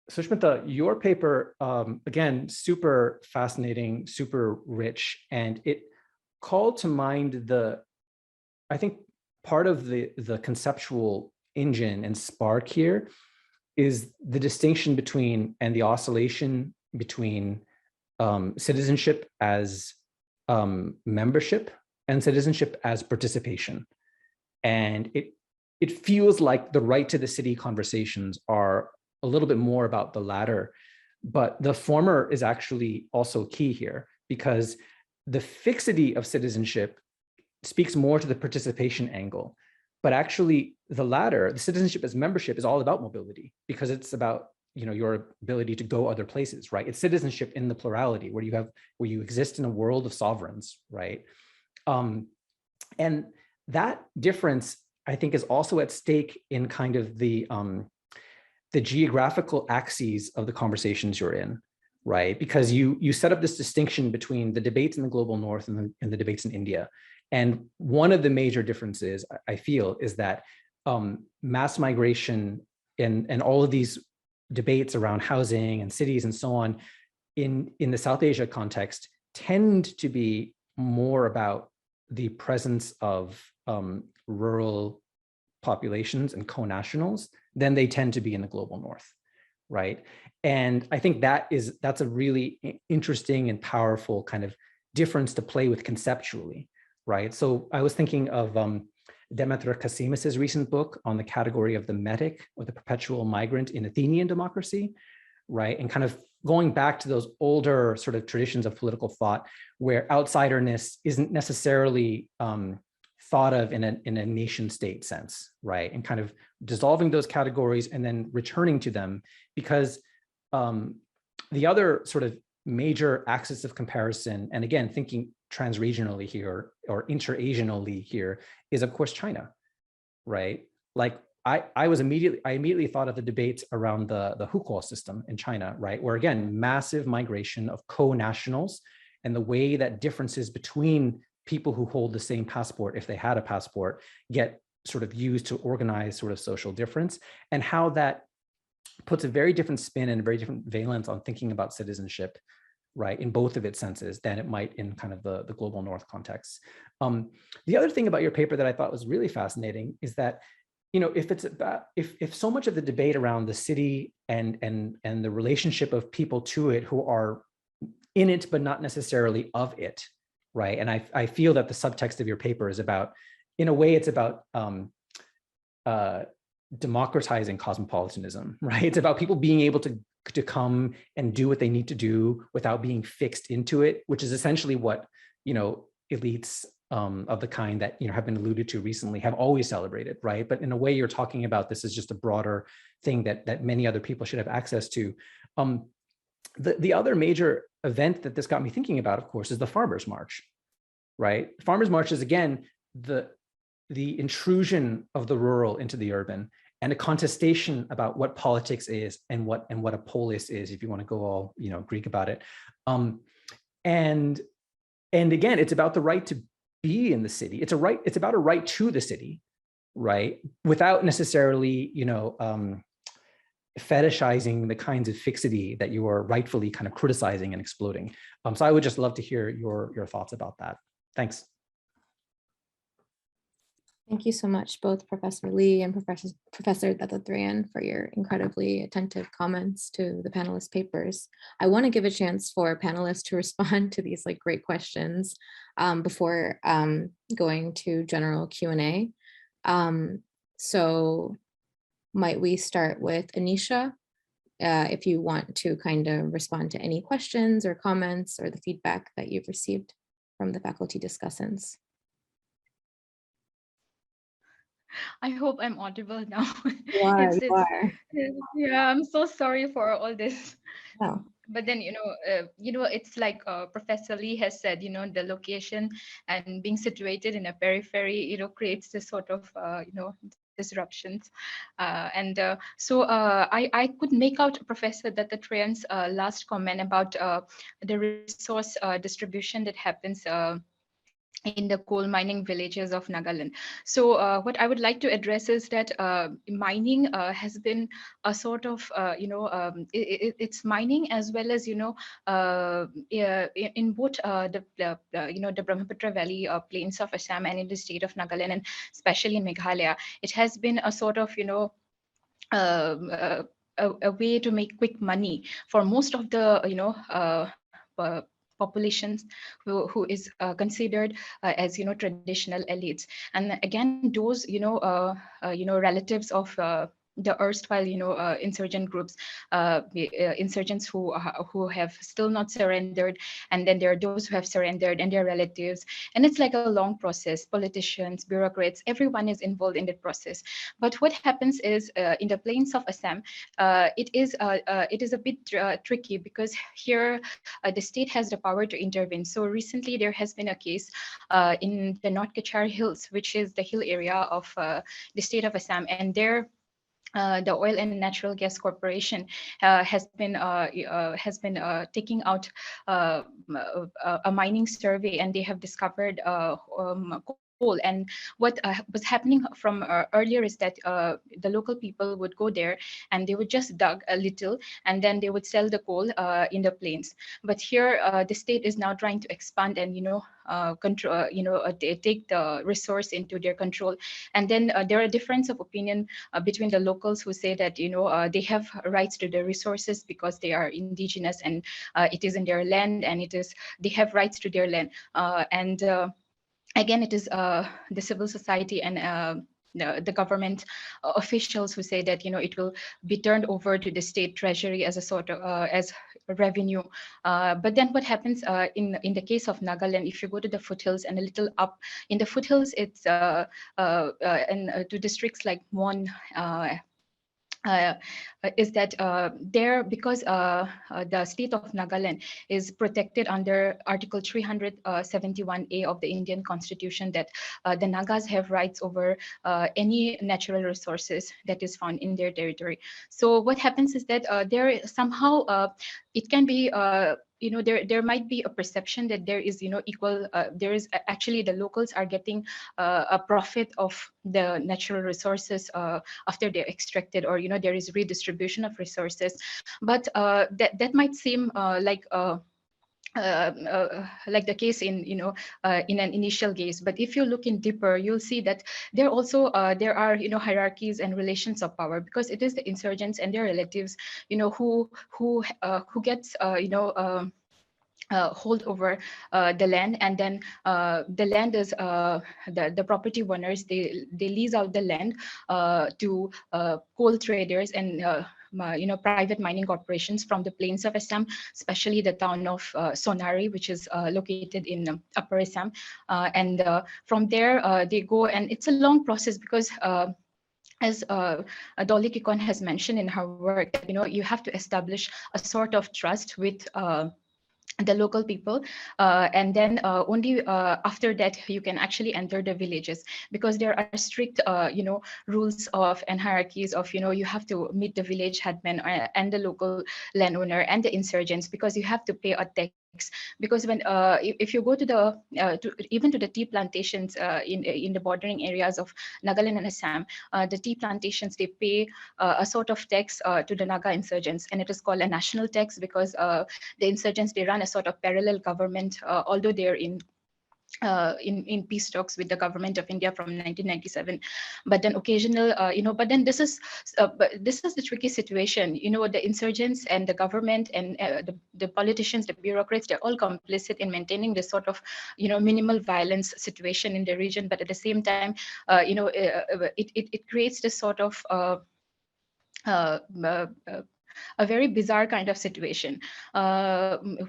Sushmita, your paper, again, super fascinating, super rich, and it called to mind I think part of the conceptual engine and spark here is the distinction between and the oscillation between citizenship as membership and citizenship as participation. And it feels like the right to the city conversations are a little bit more about the latter, but the former is actually also key here because the fixity of citizenship speaks more to the participation angle. But actually, the latter, the citizenship as membership, is all about mobility because it's about your ability to go other places, right? It's citizenship in the plurality, where you exist in a world of sovereigns, right? And that difference, I think, is also at stake in kind of the geographical axes of the conversations you're in, right? Because you set up this distinction between the debates in the global north and the debates in India. And one of the major differences, I feel, is that mass migration and all of these debates around housing and cities and so on in the South Asia context tend to be more about the presence of rural populations and co-nationals than they tend to be in the global north, right? And I think that's a really interesting and powerful kind of difference to play with conceptually. right? So I was thinking of Demeter Kasimis's recent book on the category of the metic, or the perpetual migrant in Athenian democracy, right? And kind of going back to those older sort of traditions of political thought where outsiderness isn't necessarily thought of in a nation state sense, right? And kind of dissolving those categories and then returning to them, because the other sort of major axis of comparison, and again, thinking transregionally here or interasianally here, is of course China, right? Like I immediately thought of the debates around the hukou system in China, right? Where again, massive migration of co-nationals, and the way that differences between people who hold the same passport, if they had a passport, get sort of used to organize sort of social difference, and how that puts a very different spin and a very different valence on thinking about citizenship, right, in both of its senses than it might in kind of the global North context. The other thing about your paper that I thought was really fascinating is that, you know, if it's about, if so much of the debate around the city and the relationship of people to it who are in it but not necessarily of it, right? And I feel that the subtext of your paper is about, in a way, it's about democratizing cosmopolitanism, right? It's about people being able to come and do what they need to do without being fixed into it, which is essentially what, you know, elites of the kind that, you know, have been alluded to recently have always celebrated, right? But in a way, you're talking about this is just a broader thing that many other people should have access to. The other major event that this got me thinking about, of course, is the Farmers' March, right? Farmers' March is, again, the intrusion of the rural into the urban, and a contestation about what politics is and what a polis is, if you want to go all, you know, Greek about it. And again, it's about the right to be in the city. It's about a right to the city, right? Without necessarily, you know, fetishizing the kinds of fixity that you are rightfully kind of criticizing and exploding. So I would just love to hear your thoughts about that. Thanks. Thank you so much, both Professor Li and Professor Dattatreyan, for your incredibly attentive comments to the panelists' papers. I want to give a chance for panelists to respond to these like great questions before going to general Q&A. So might we start with Anisha, if you want to kind of respond to any questions or comments or the feedback that you've received from the faculty discussants. I hope I'm audible now. You are. Yeah, I'm so sorry for all this. Oh. But then, you know, it's like Professor Li has said, you know, the location and being situated in a periphery, you know, creates this sort of, you know, disruptions. So I could make out Professor Dattatreyan's last comment about the resource distribution that happens in the coal mining villages of Nagaland. So what I would like to address is that mining has been a sort of, you know, it's mining as well as, you know, in both you know, the Brahmaputra Valley plains of Assam and in the state of Nagaland, and especially in Meghalaya, it has been a sort of, you know, a way to make quick money for most of the, you know, populations who is considered as, you know, traditional elites. And again, those, you know, relatives of the erstwhile, you know, insurgent groups, insurgents who have still not surrendered, and then there are those who have surrendered and their relatives, and it's like a long process. Politicians, bureaucrats, everyone is involved in that process. But what happens is in the plains of Assam, it is a bit tricky, because here the state has the power to intervene. So recently there has been a case in the North Kachar Hills, which is the hill area of the state of Assam, and there the Oil and Natural Gas Corporation has been taking out a mining survey, and they have discovered coal. And what was happening from earlier is that the local people would go there and they would just dug a little, and then they would sell the coal in the plains. But here the state is now trying to expand and, you know, control, you know, they take the resource into their control. And then there are difference of opinion between the locals who say that, you know, they have rights to the resources because they are indigenous, and it is in their land, and they have rights to their land. again, it is the civil society and the government officials who say that it will be turned over to the state treasury as a sort of as revenue. But then what happens in the case of Nagaland, if you go to the foothills and a little up in the foothills, it's and to districts like Mon. Uh, is that there, because the state of Nagaland is protected under Article 371A of the Indian Constitution, that the Nagas have rights over any natural resources that is found in their territory. So what happens is that there somehow it can be there might be a perception that there is equal there is actually the locals are getting a profit of the natural resources after they're extracted, or there is redistribution of resources. But that might seem like the case in in an initial case. But if you look in deeper, you'll see that there also there are hierarchies and relations of power, because it is the insurgents and their relatives who gets hold over the land, and then the land is the property owners, they lease out the land to coal traders and private mining corporations from the plains of Assam, especially the town of Sonari, which is located in Upper Assam. And from there they go, and it's a long process, because as Dalit Communist has mentioned in her work, that you have to establish a sort of trust with the local people, and then only after that you can actually enter the villages, because there are strict rules of and hierarchies of you have to meet the village headman and the local landowner and the insurgents, because you have to pay a tax. Because when if you go to the even to the tea plantations in the bordering areas of Nagaland and Assam, the tea plantations, they pay a sort of tax to the Naga insurgents, and it is called a national tax, because the insurgents, they run a sort of parallel government, although they're in peace talks with the government of India from 1997. But then occasional, but then this is the tricky situation. The insurgents and the government and the politicians, the bureaucrats, they're all complicit in maintaining this sort of, minimal violence situation in the region. But at the same time, it creates this sort of a very bizarre kind of situation,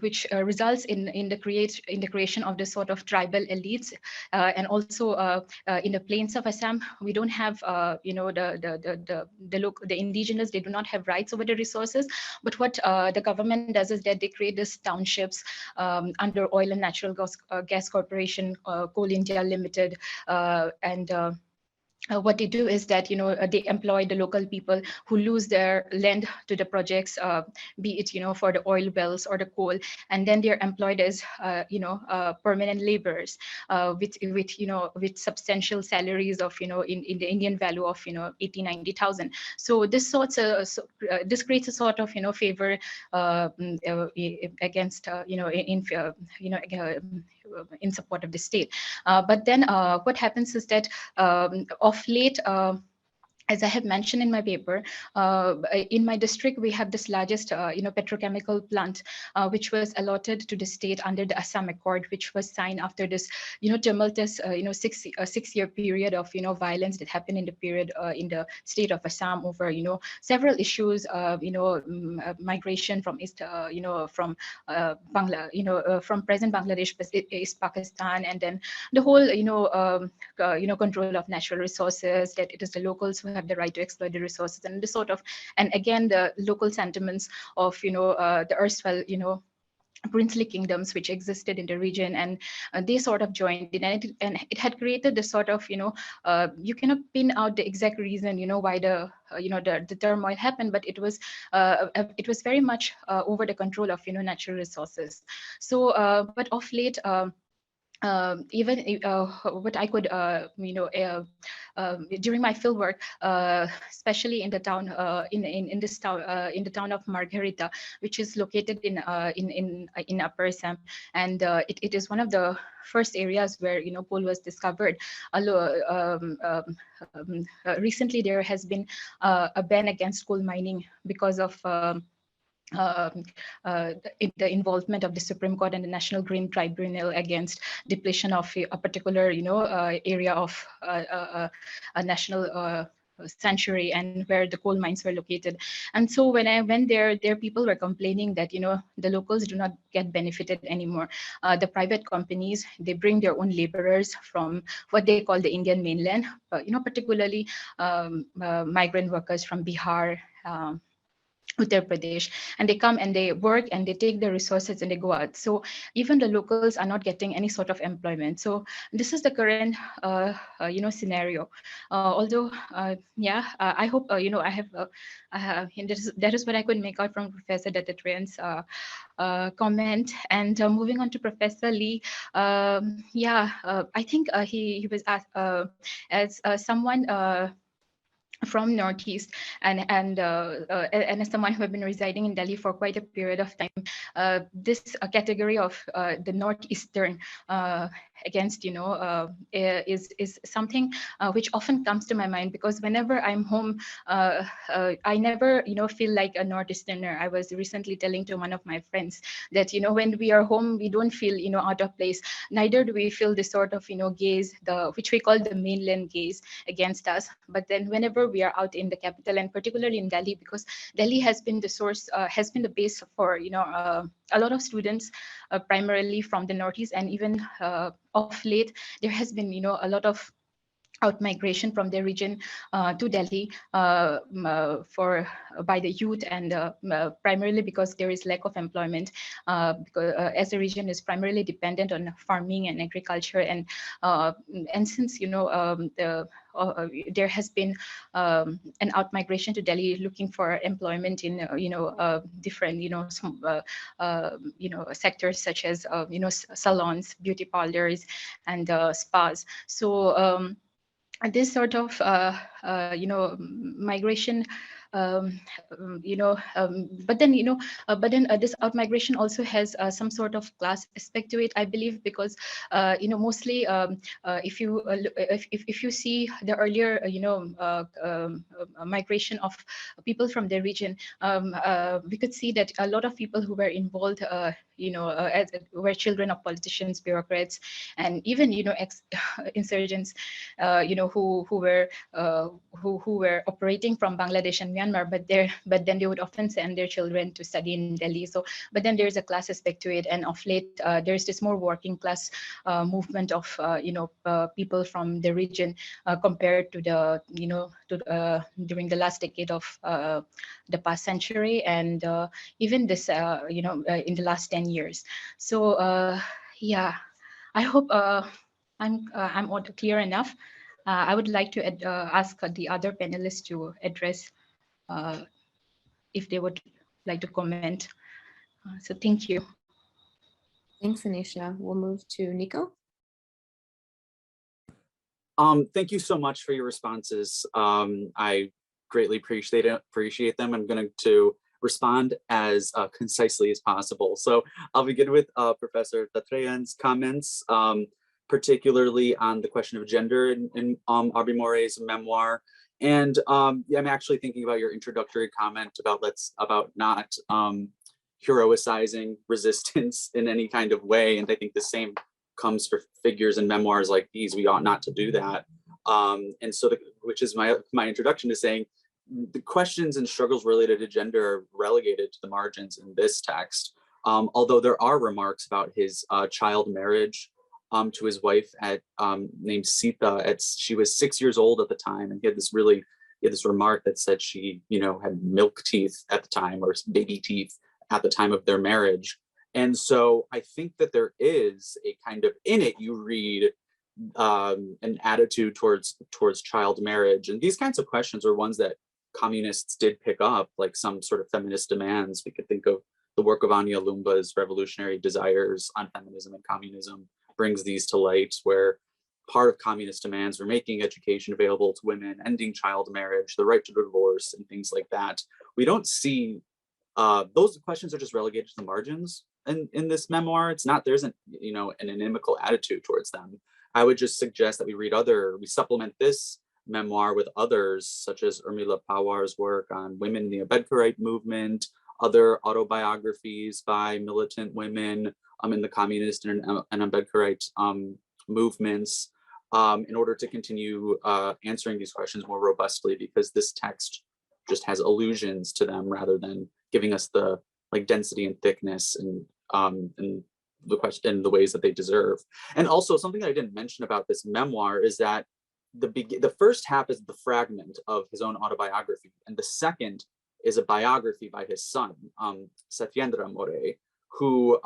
which results in the creation of this sort of tribal elites, and also in the plains of Assam, we don't have the indigenous, they do not have rights over the resources. But what the government does is that they create these townships under Oil and Natural Gas Corporation, Coal India Limited, and what they do is that they employ the local people who lose their land to the projects, be it for the oil wells or the coal, and then they're employed as permanent laborers with substantial salaries of in the Indian value of 80,000-90,000. So this this creates a sort of favor against in support of the state. But then what happens is that of late, as I have mentioned in my paper, in my district, we have this largest, petrochemical plant, which was allotted to the state under the Assam Accord, which was signed after this, tumultuous, 6-year period of, violence that happened in the period in the state of Assam over, several issues, migration from East, from Bangla, from present Bangladesh, East Pakistan, and then the whole, control of natural resources, that it is the locals who have the right to exploit the resources, and this sort of, and again the local sentiments of the erstwhile princely kingdoms which existed in the region, and they sort of joined in, and it had created this sort of you cannot pin out the exact reason why the the turmoil happened, but it was very much over the control of natural resources. So but of late, even what I could, during my field work, especially in the town, in this town, in the town of Margherita, which is located in Upper Assam, and it is one of the first areas where coal was discovered. Recently, there has been a ban against coal mining because of the involvement of the Supreme Court and the National Green Tribunal against depletion of a particular, area of a national sanctuary and where the coal mines were located. And so when I went there, people were complaining that, the locals do not get benefited anymore. The private companies, they bring their own laborers from what they call the Indian mainland, particularly migrant workers from Bihar, Uttar Pradesh, and they come and they work and they take their resources and they go out. So even the locals are not getting any sort of employment. So this is the current, scenario. Although, I hope, I have, that is what I could make out from Professor Dattatreyan's comment. And moving on to Professor Li, I think he was asked, as someone from Northeast and as someone who have been residing in Delhi for quite a period of time, this category of the Northeastern against, is something which often comes to my mind, because whenever I'm home, I never, feel like a Northeasterner. I was recently telling to one of my friends that, when we are home, we don't feel, out of place. Neither do we feel this sort of, gaze, which we call the mainland gaze against us. But then whenever we are out in the capital, and particularly in Delhi, because Delhi has been the source, has been the base for, a lot of students, primarily from the Northeast, and even of late, there has been, a lot of out-migration from the region to Delhi by the youth, and primarily because there is lack of employment, because as the region is primarily dependent on farming and agriculture, and since there has been an out-migration to Delhi looking for employment in different sectors such as salons, beauty parlors, and spas. So this sort of migration, but then this out migration also has some sort of class aspect to it, I believe, because mostly if you see the earlier migration of people from the region, we could see that a lot of people who were involved were children of politicians, bureaucrats, and even ex-insurgents, who were operating from Bangladesh and Myanmar, but then they would often send their children to study in Delhi. So, but then there's a class aspect to it, and of late there's this more working class movement of people from the region compared to the during the last decade of the past century, and even this in the last 10 years. So I hope I'm clear enough. I would like to ask the other panelists to address if they would like to comment. So thank you. Thanks, Anisha. We'll move to Nico. Thank you so much for your responses. I greatly appreciate them. I'm going to respond as concisely as possible. So I'll begin with Professor Dattatreyan's comments, particularly on the question of gender in Aubrey Moret's memoir. And I'm actually thinking about your introductory comment about not heroicizing resistance in any kind of way. And I think the same comes for figures in memoirs like these. We ought not to do that. And so, which is my introduction to saying the questions and struggles related to gender are relegated to the margins in this text. Although there are remarks about his child marriage to his wife named Sita. She was 6 years old at the time, and he had this remark that said she, had milk teeth at the time, or baby teeth at the time of their marriage. And so I think that there is a kind of, in it, you read an attitude towards child marriage. And these kinds of questions are ones that communists did pick up, like some sort of feminist demands. We could think of the work of Anya Lumba's Revolutionary Desires on Feminism and Communism brings these to light, where part of communist demands were making education available to women, ending child marriage, the right to divorce, and things like that. We don't see, those questions are just relegated to the margins in this memoir. There isn't, an inimical attitude towards them. I would just suggest that we supplement this memoir with others, such as Urmila Pawar's work on women in the Ambedkarite movement, other autobiographies by militant women in the communist and Ambedkarite movements, in order to continue answering these questions more robustly, because this text just has allusions to them rather than giving us the density and thickness and the question, the ways that they deserve. And also something that I didn't mention about this memoir is that the first half is the fragment of his own autobiography, and the second is a biography by his son, Satyendra More, who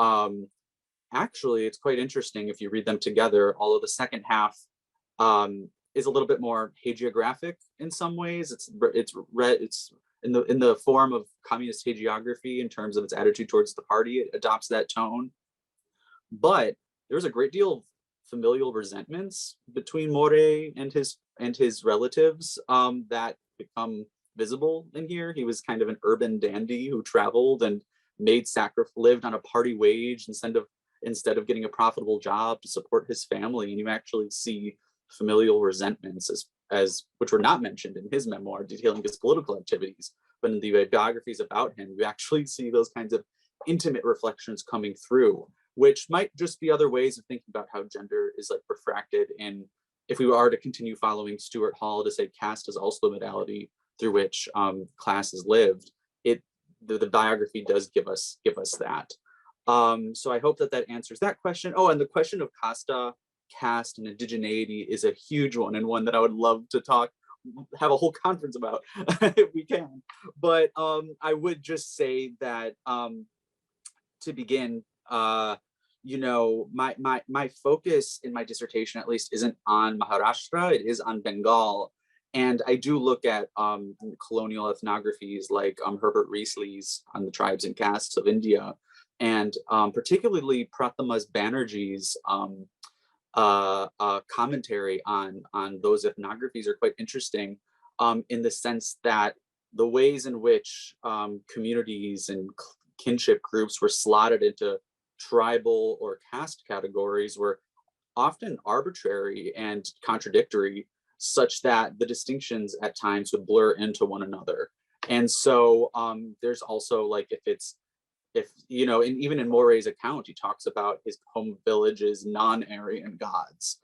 actually, it's quite interesting if you read them together, although the second half is a little bit more hagiographic in some ways. It's in the form of communist hagiography in terms of its attitude towards the party. It adopts that tone. But there's a great deal of familial resentments between More and his relatives that become visible in here. He was kind of an urban dandy who traveled and lived on a party wage instead of getting a profitable job to support his family. And you actually see familial resentments as which were not mentioned in his memoir detailing his political activities, but in the biographies about him, you actually see those kinds of intimate reflections coming through, which might just be other ways of thinking about how gender is refracted in, if we are to continue following Stuart Hall to say caste is also the modality through which class is lived. The biography does give us that. So I hope that answers that question. Oh, and the question of casta, caste, and indigeneity is a huge one, and one that I would love to have a whole conference about if we can. But I would just say that to begin, my focus in my dissertation, at least, isn't on Maharashtra, it is on Bengal. And I do look at colonial ethnographies like Herbert Riesle's on the tribes and castes of India, and particularly Prathamas Banerjee's commentary on those ethnographies are quite interesting in the sense that the ways in which communities and kinship groups were slotted into tribal or caste categories were often arbitrary and contradictory, such that the distinctions at times would blur into one another. And so there's also even in Moray's account, he talks about his home village's non-Aryan gods,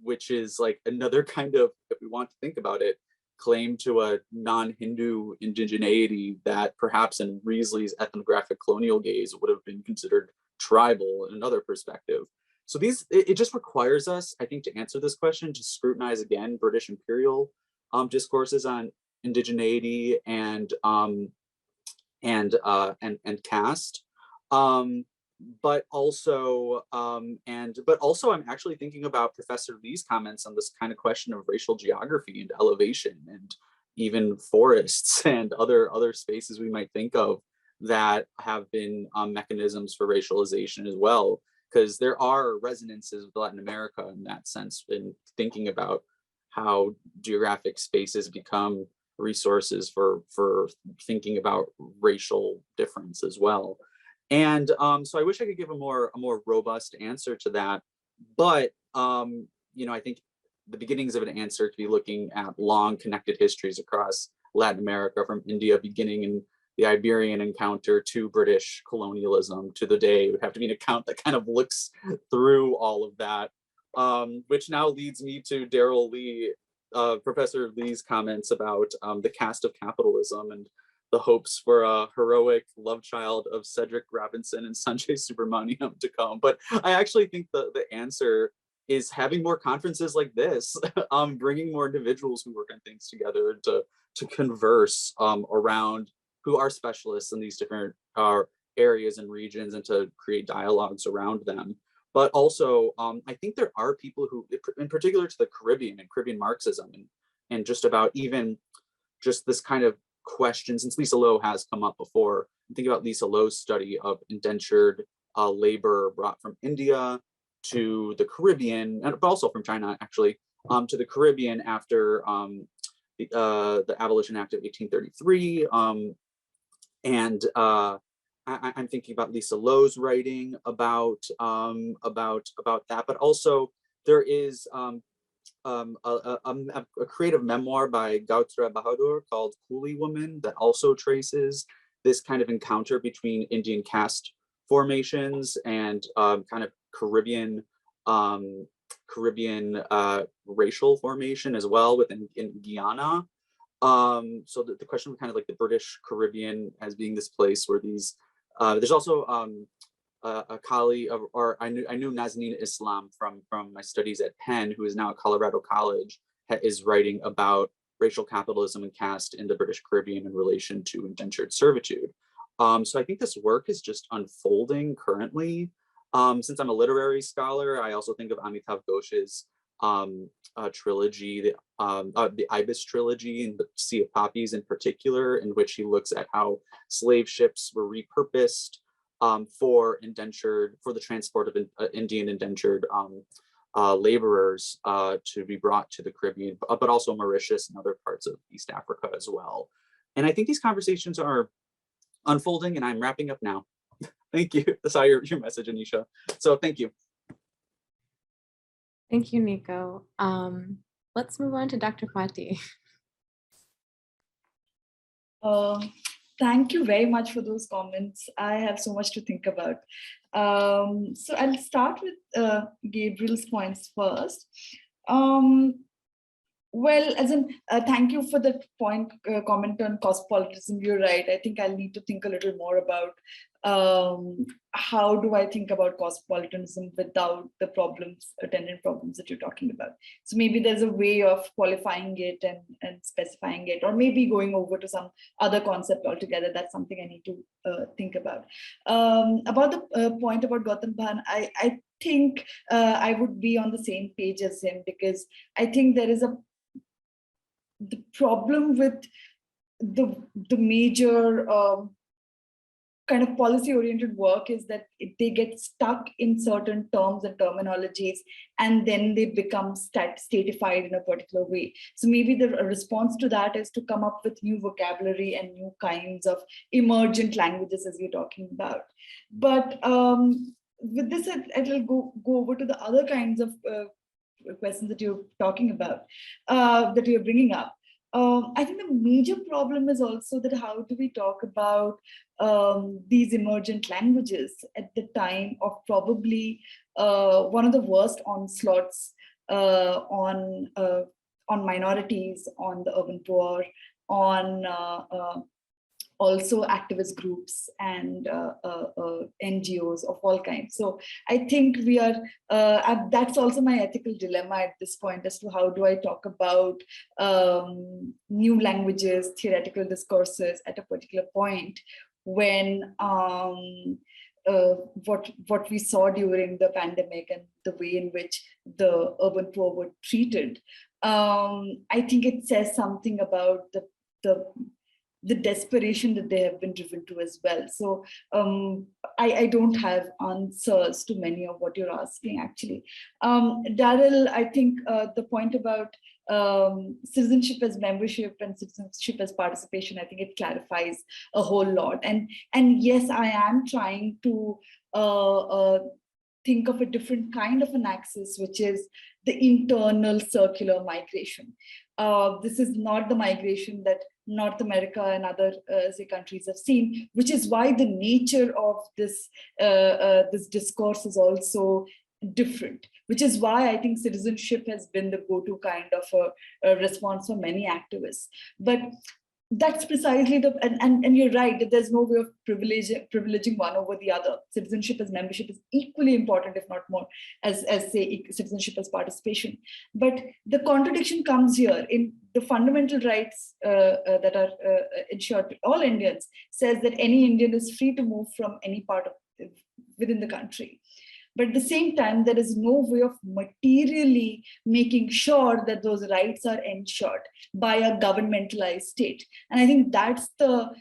which is another kind of, if we want to think about it, claim to a non-Hindu indigeneity that perhaps in Riesle's ethnographic colonial gaze would have been considered tribal in another perspective. So it just requires us, I think, to answer this question, to scrutinize again British imperial discourses on indigeneity and caste, but also I'm actually thinking about Professor Li's comments on this kind of question of racial geography and elevation, and even forests and other spaces we might think of that have been mechanisms for racialization as well, because there are resonances with Latin America in that sense, in thinking about how geographic spaces become resources for thinking about racial difference as well. And so I wish I could give a more robust answer to that, but I think the beginnings of an answer to be looking at long connected histories across Latin America, from India beginning in the Iberian encounter to British colonialism to the day. It would have to be an account that kind of looks through all of that, which now leads me to Darryl Li, Professor Li's comments about the caste of capitalism and the hopes for a heroic love child of Cedric Robinson and Sanjay Subramaniam to come. But I actually think the answer is having more conferences like this, bringing more individuals who work on things together to converse around who are specialists in these different areas and regions, and to create dialogues around them. But also, I think there are people who, in particular to the Caribbean and Caribbean Marxism, and just about even just this kind of question, since Lisa Lowe has come up before, think about Lisa Lowe's study of indentured labor brought from India to the Caribbean, but also from China, actually, to the Caribbean after the Abolition Act of 1833. I'm thinking about Lisa Lowe's writing about that, but also there is a creative memoir by Gautra Bahadur called Coolie Woman that also traces this kind of encounter between Indian caste formations and kind of Caribbean racial formation as well within Guyana. So the question of kind of like the British Caribbean as being this place where these, there's also a colleague I knew Nazanin Islam from my studies at Penn, who is now at Colorado College, is writing about racial capitalism and caste in the British Caribbean in relation to indentured servitude. So I think this work is just unfolding currently. Since I'm a literary scholar, I also think of Amitav Ghosh's trilogy, the Ibis trilogy and the Sea of Poppies in particular, in which he looks at how slave ships were repurposed for the transport of Indian indentured laborers to be brought to the Caribbean, but also Mauritius and other parts of East Africa as well. And I think these conversations are unfolding, and I'm wrapping up now. Thank you. I saw your message, Anisha. So thank you. Thank you, Nico. Let's move on to Dr. Pati. Thank you very much for those comments. I have so much to think about. So I'll start with Gabriel's points first. Well, as in, thank you for the comment on cosmopolitanism. You're right. I think I'll need to think a little more about how do I think about cosmopolitanism without the attendant problems that you're talking about. So maybe there's a way of qualifying it and specifying it, or maybe going over to some other concept altogether. That's something I need to think about. About the point about Gautam Bhan, I think I would be on the same page as him, because I think there is the problem with the major kind of policy-oriented work is that they get stuck in certain terms and terminologies, and then they become statified in a particular way. So maybe the response to that is to come up with new vocabulary and new kinds of emergent languages, as you're talking about. But with this, I'll go over to the other kinds of questions that you're talking about, that you're bringing up. I think the major problem is also that how do we talk about these emergent languages at the time of probably one of the worst onslaughts on minorities, on the urban poor, on also activist groups and NGOs of all kinds. So I think we are, that's also my ethical dilemma at this point, as to how do I talk about new languages, theoretical discourses at a particular point when what we saw during the pandemic and the way in which the urban poor were treated. I think it says something about the desperation that they have been driven to as well. So I don't have answers to many of what you're asking, actually. Darryl, I think the point about citizenship as membership and citizenship as participation, I think it clarifies a whole lot. And yes, I am trying to think of a different kind of an axis, which is the internal circular migration. This is not the migration that North America and other say countries have seen, which is why the nature of this this discourse is also different, which is why I think citizenship has been the go-to kind of a response for many activists. But that's precisely and you're right that there's no way of privileging one over the other. Citizenship as membership is equally important, if not more, as say citizenship as participation. But the contradiction comes here in the fundamental rights that are ensured to all Indians, says that any Indian is free to move from any part of within the country. But at the same time, there is no way of materially making sure that those rights are ensured by a governmentalized state. And I think that's the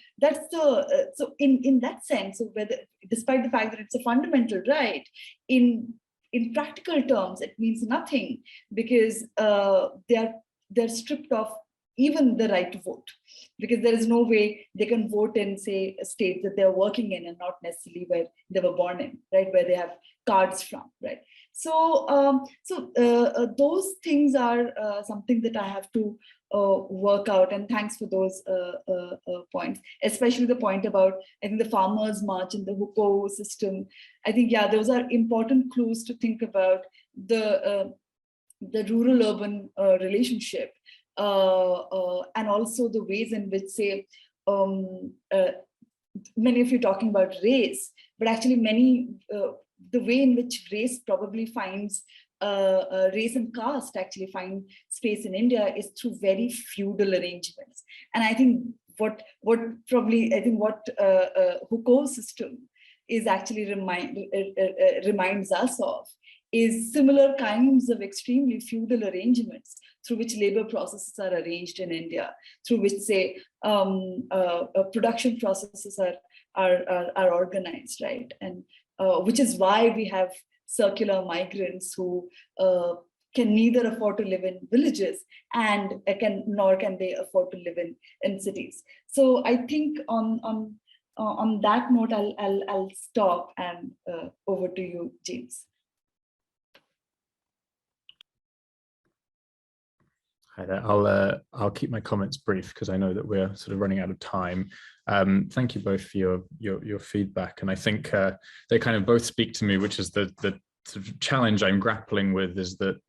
so in that sense, whether despite the fact that it's a fundamental right, in practical terms, it means nothing, because they're stripped of even the right to vote, because there is no way they can vote in, say, a state that they're working in and not necessarily where they were born in, right, where they have cards from, right? So, those things are something that I have to work out. And thanks for those points, especially the point about, I think, the farmers' march and the hukou system. I think, yeah, those are important clues to think about the rural-urban relationship, and also the ways in which, say, many of you talking about race, but actually the way in which race probably finds, race and caste actually find space in India is through very feudal arrangements. And I think what hukou system is actually reminds us of is similar kinds of extremely feudal arrangements through which labor processes are arranged in India, through which, say, production processes are organized, right? And which is why we have circular migrants who can neither afford to live in villages nor can they afford to live in cities. So I think on that note, I'll stop, and over to you, James. Hi there. I'll keep my comments brief because I know that we're sort of running out of time. Thank you both for your feedback, and I think they kind of both speak to me, which is the sort of challenge I'm grappling with, is that,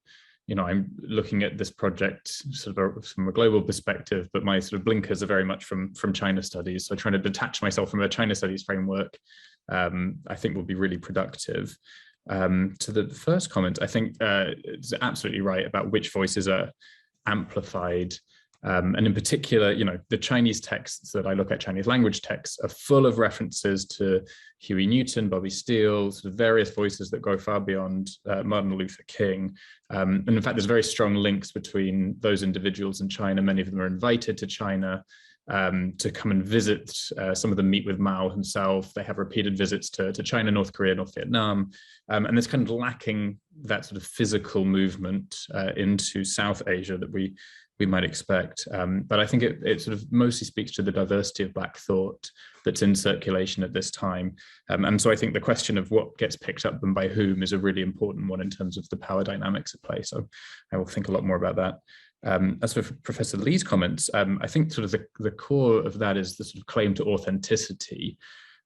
you know, I'm looking at this project sort of from a global perspective, but my sort of blinkers are very much from China studies. So trying to detach myself from a China studies framework, I think will be really productive. To the first comment, I think it's absolutely right about which voices are amplified. And in particular, you know, the Chinese texts that I look at, Chinese language texts, are full of references to Huey Newton, Bobby Steele, sort of various voices that go far beyond Martin Luther King. And in fact, there's very strong links between those individuals in China. Many of them are invited to China to come and visit. Some of them meet with Mao himself. They have repeated visits to China, North Korea, North Vietnam. And there's kind of lacking that sort of physical movement into South Asia that we might expect. But I think it sort of mostly speaks to the diversity of Black thought that's in circulation at this time. And so I think the question of what gets picked up and by whom is a really important one in terms of the power dynamics at play. So I will think a lot more about that. As for Professor Li's comments, I think sort of the core of that is the sort of claim to authenticity,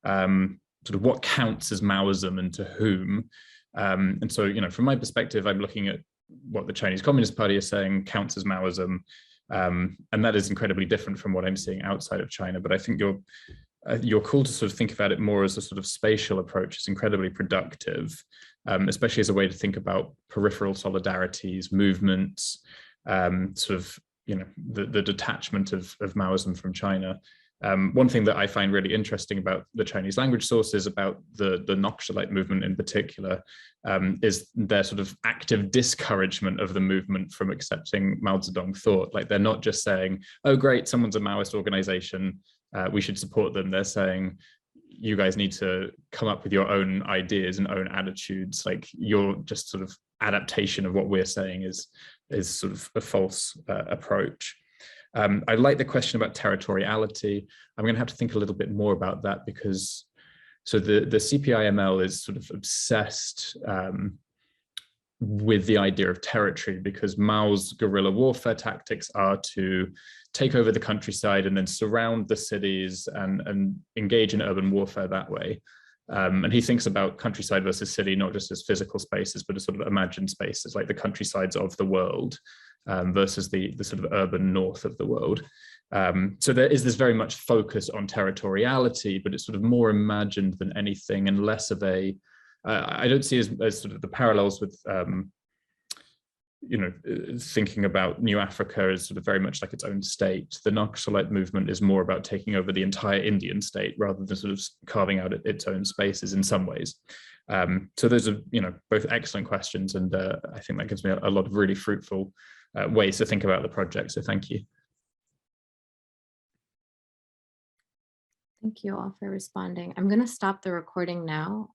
sort of what counts as Maoism and to whom. And so, you know, from my perspective, I'm looking at what the Chinese Communist Party is saying counts as Maoism, and that is incredibly different from what I'm seeing outside of China. But I think your call to sort of think about it more as a sort of spatial approach is incredibly productive, especially as a way to think about peripheral solidarities, movements, sort of, you know, the detachment of Maoism from China. One thing that I find really interesting about the Chinese language sources, about the Naxalite movement in particular, is their sort of active discouragement of the movement from accepting Mao Zedong thought. Like, they're not just saying, oh, great, someone's a Maoist organization, we should support them. They're saying, you guys need to come up with your own ideas and own attitudes. Like, your just sort of adaptation of what we're saying is sort of a false approach. I like the question about territoriality. I'm going to have to think a little bit more about that, because so the CPIML is sort of obsessed with the idea of territory, because Mao's guerrilla warfare tactics are to take over the countryside and then surround the cities and engage in urban warfare that way. And he thinks about countryside versus city not just as physical spaces, but as sort of imagined spaces, like the countrysides of the world versus the sort of urban north of the world. So there is this very much focus on territoriality, but it's sort of more imagined than anything, and less of a, I don't see as sort of the parallels with, you know, thinking about New Africa as sort of very much like its own state. The Naxalite movement is more about taking over the entire Indian state rather than sort of carving out its own spaces in some ways. So those are, you know, both excellent questions, and I think that gives me a lot of really fruitful ways to think about the project. So thank you. Thank you all for responding. I'm going to stop the recording now.